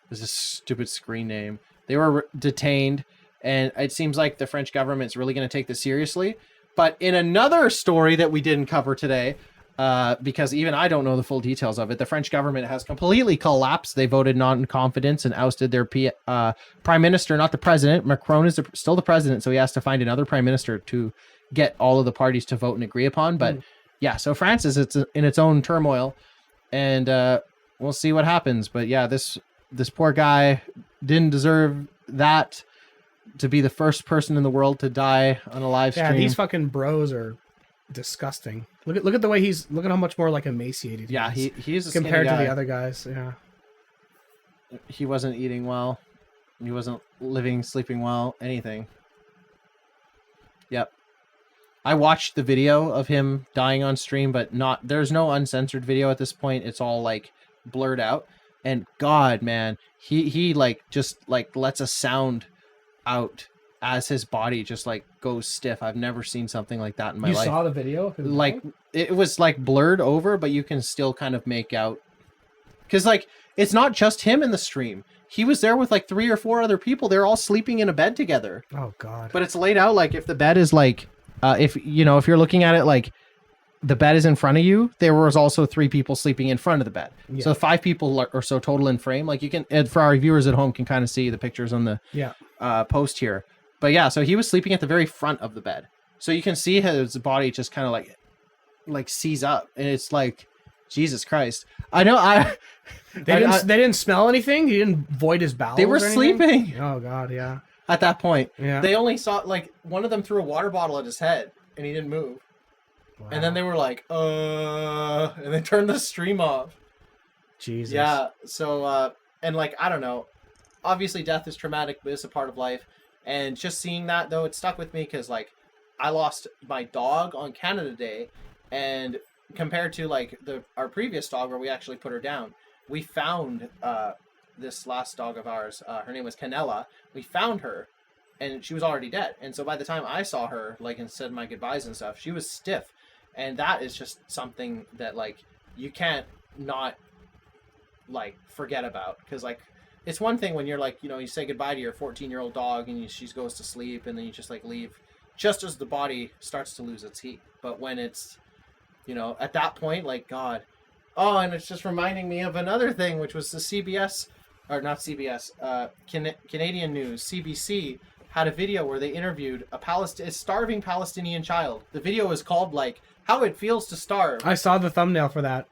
This is a stupid screen name. They were detained, and it seems like the French government's really going to take this seriously. But in another story that we didn't cover today, because even I don't know the full details of it, the French government has completely collapsed. They voted non-confidence and ousted their prime minister, not the president. Macron is still the president, so he has to find another prime minister to get all of the parties to vote and agree upon. But yeah, so France is in its own turmoil, and we'll see what happens. But yeah, this poor guy didn't deserve that, to be the first person in the world to die on a live stream. Yeah, these fucking bros are disgusting. Look at the way look at how much more like emaciated. Yeah, he's a compared to guy. the other guys. Yeah, he wasn't eating well. He wasn't sleeping well, anything. Yep. I watched the video of him dying on stream, but there's no uncensored video at this point. It's all like blurred out. And God, man, he like just like lets a sound out as his body just like goes stiff. I've never seen something like that in my life. You saw the video? Like it was like blurred over, but you can still kind of make out, because like it's not just him in the stream. He was there with like 3 or 4 other people. They're all sleeping in a bed together. Oh God. But it's laid out like if the bed is like if you're looking at it like the bed is in front of you, there was also 3 people sleeping in front of the bed. Yeah. So 5 people or so total in frame. Like you can, and for our viewers at home, can kind of see the pictures on the post here. But yeah, so he was sleeping at the very front of the bed. So you can see his body just kind of like seize up, and it's like, Jesus Christ. I know they didn't smell anything. He didn't void his bowels. They were sleeping. Oh God, yeah. At that point, yeah. They only saw like one of them threw a water bottle at his head, and he didn't move. Wow. And then they were like, and they turned the stream off. Jesus. Yeah. So, and like, I don't know. Obviously, death is traumatic, but it's a part of life. And just seeing that, though, it stuck with me because, like, I lost my dog on Canada Day. And compared to, like, our previous dog where we actually put her down, we found this last dog of ours. Her name was Canella. We found her, and she was already dead. And so by the time I saw her, like, and said my goodbyes and stuff, she was stiff. And that is just something that, like, you can't not, like, forget about. Because, like, it's one thing when you're, like, you say goodbye to your 14-year-old dog and she goes to sleep and then you just, like, leave just as the body starts to lose its heat. But when it's, at that point, like, God. Oh, and it's just reminding me of another thing, which was the CBS, or not CBS, Canadian News, CBC, had a video where they interviewed a starving Palestinian child. The video is called, like, How It Feels to Starve. I saw the thumbmile for that.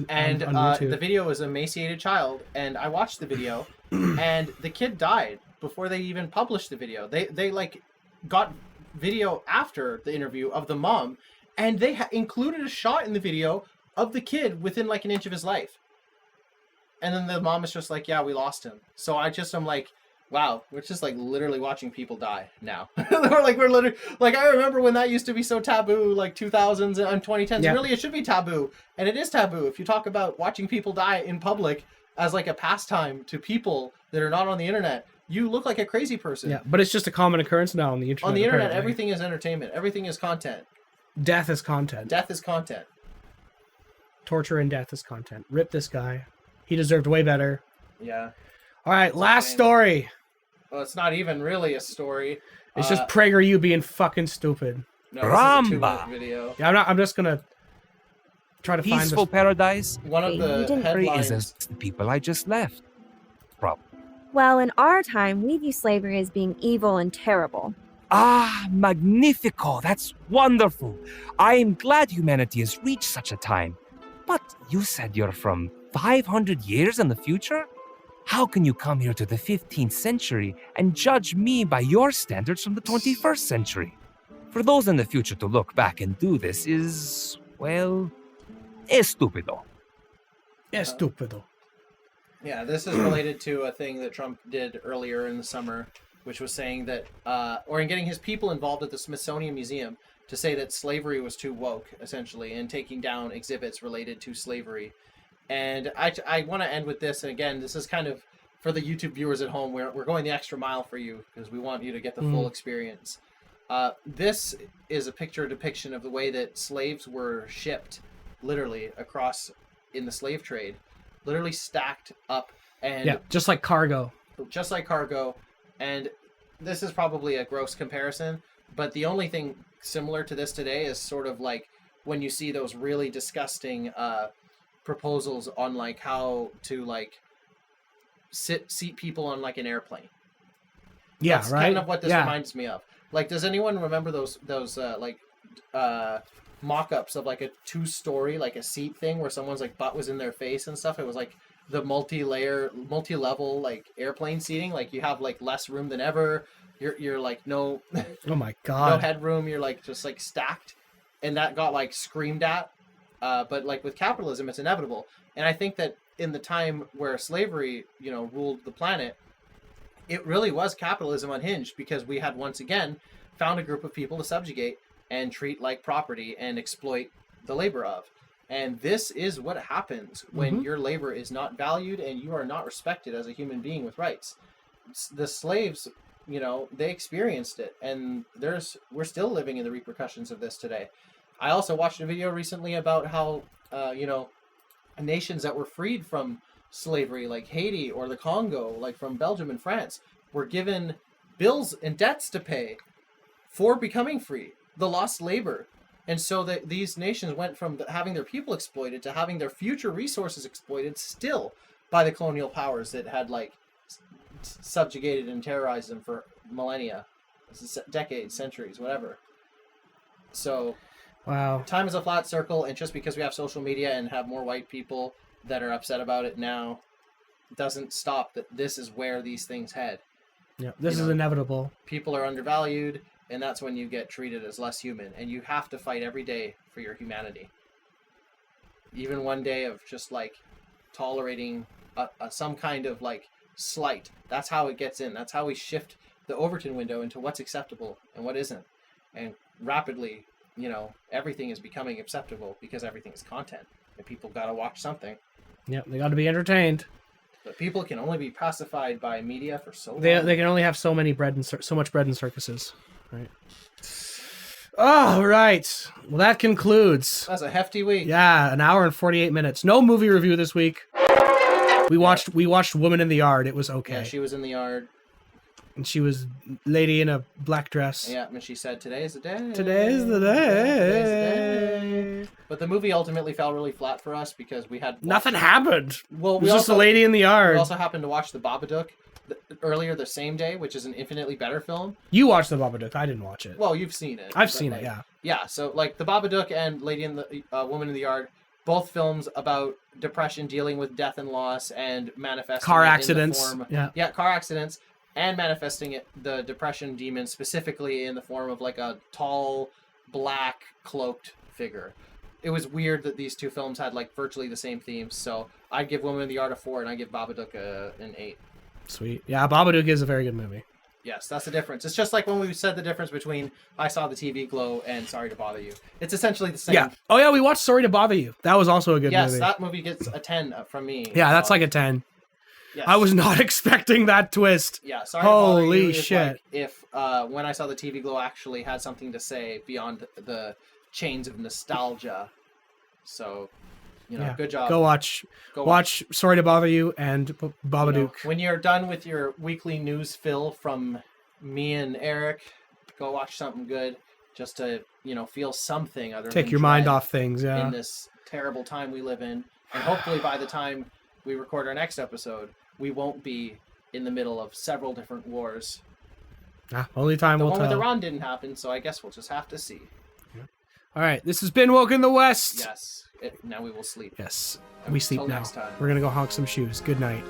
And on YouTube. The video was an emaciated child, and I watched the video, and the kid died before they even published the video. They like got video after the interview of the mom, and they included a shot in the video of the kid within like an inch of his life. And then the mom is just like, yeah, we lost him. So I'm like, wow, we're just like literally watching people die now. we're literally like, I remember when that used to be so taboo, like 2000s and 2010s. Yeah. Really, it should be taboo, and it is taboo if you talk about watching people die in public as like a pastime to people that are not on the internet. You look like a crazy person. Yeah, but it's just a common occurrence now on the internet. On the internet, everything is entertainment. Everything is content. Death is content. Death is content. Torture and death is content. Rip this guy. He deserved way better. Yeah. All right, last story. Well, it's not even really a story. It's just PragerU being fucking stupid. No, Ramba. Video. Yeah, I'm just gonna try to find Peaceful paradise. One of the headlines is the people I just left. Probably. Well, in our time, we view slavery as being evil and terrible. Ah, magnifico. That's wonderful. I am glad humanity has reached such a time. But you said you're from 500 years in the future? How can you come here to the 15th century and judge me by your standards from the 21st century? For those in the future to look back and do this is, well, estúpido. Estúpido. Yeah, this is related to a thing that Trump did earlier in the summer, which was saying that, or in getting his people involved at the Smithsonian Museum to say that slavery was too woke, essentially, and taking down exhibits related to slavery. And I want to end with this, and again, this is kind of for the YouTube viewers at home. We're going the extra mile for you because we want you to get the full experience. This is a picture depiction of the way that slaves were shipped, literally, across in the slave trade, literally stacked up. And yeah, just like cargo. Just like cargo. And this is probably a gross comparison, but the only thing similar to this today is sort of like when you see those really disgusting proposals on like how to like seat people on like an airplane. Yeah, that's right. kind of what this reminds me of. Like, does anyone remember those mock-ups of like a 2-story like a seat thing where someone's like butt was in their face and stuff? It was like the multi-level like airplane seating. Like you have like less room than ever. You're like no. Oh my god. No headroom. You're like just like stacked, and that got like screamed at. But like with capitalism, it's inevitable. And I think that in the time where slavery, ruled the planet, it really was capitalism unhinged because we had once again found a group of people to subjugate and treat like property and exploit the labor of. And this is what happens when your labor is not valued and you are not respected as a human being with rights. The slaves, they experienced it, and we're still living in the repercussions of this today. I also watched a video recently about how, nations that were freed from slavery, like Haiti or the Congo, like from Belgium and France, were given bills and debts to pay for becoming free, the lost labor. And so that these nations went from having their people exploited to having their future resources exploited still by the colonial powers that had like subjugated and terrorized them for millennia, decades, centuries, whatever. So wow, time is a flat circle, and just because we have social media and have more white people that are upset about it now doesn't stop that this is where these things head. Yeah, this is inevitable. People are undervalued, and that's when you get treated as less human, and you have to fight every day for your humanity. Even one day of just like tolerating some kind of like slight. That's how it gets in. That's how we shift the Overton window into what's acceptable and what isn't. And rapidly, everything is becoming acceptable because everything is content, and people got to watch something. Yeah, they got to be entertained. But people can only be pacified by media for so long. They can only have so much bread in circuses, right? All right. Well, that concludes. That's a hefty week. Yeah, an hour and 48 minutes. No movie review this week. We watched Woman in the Yard. It was okay. Yeah, she was in the yard. And she was lady in a black dress. Yeah, and she said, "Today's the day. Today's the day." But the movie ultimately fell really flat for us because we had nothing happened. Well, it was just a lady in the yard. We also happened to watch The Babadook earlier the same day, which is an infinitely better film. You watched The Babadook. I didn't watch it. Well, you've seen it. I've seen it. Yeah. Yeah. So like The Babadook and Lady in the Woman in the Yard, both films about depression, dealing with death and loss, and manifesting car it accidents. In the form, yeah, car accidents. And manifesting it, the depression demon, specifically in the form of like a tall, black, cloaked figure. It was weird that these two films had like virtually the same themes. So I'd give Woman in the Yard a 4, and I give Babadook an 8. Sweet. Yeah, Babadook is a very good movie. Yes, that's the difference. It's just like when we said the difference between I Saw the TV Glow and Sorry to Bother You. It's essentially the same. Yeah. Oh yeah, we watched Sorry to Bother You. That was also a good movie. Yes, that movie gets a 10 from me. Yeah, that's like a 10. Yes. I was not expecting that twist. Yeah, Sorry to Bother You Holy is shit. like if When I Saw the TV Glow actually had something to say beyond the chains of nostalgia. So, Yeah. good job. Go watch Sorry to Bother You and Babadook. When you're done with your weekly news fill from me and Eric, go watch something good just to, feel something other than Take your mind dread off things, yeah. in this terrible time we live in. And hopefully by the time we record our next episode, we won't be in the middle of several different wars. Only time will tell. The one with Iran didn't happen, so I guess we'll just have to see. All right, this has been Woke in the West. Yes. Now we will sleep. Yes, we sleep Until now. next time. We're going to go honk some shoes. Good night.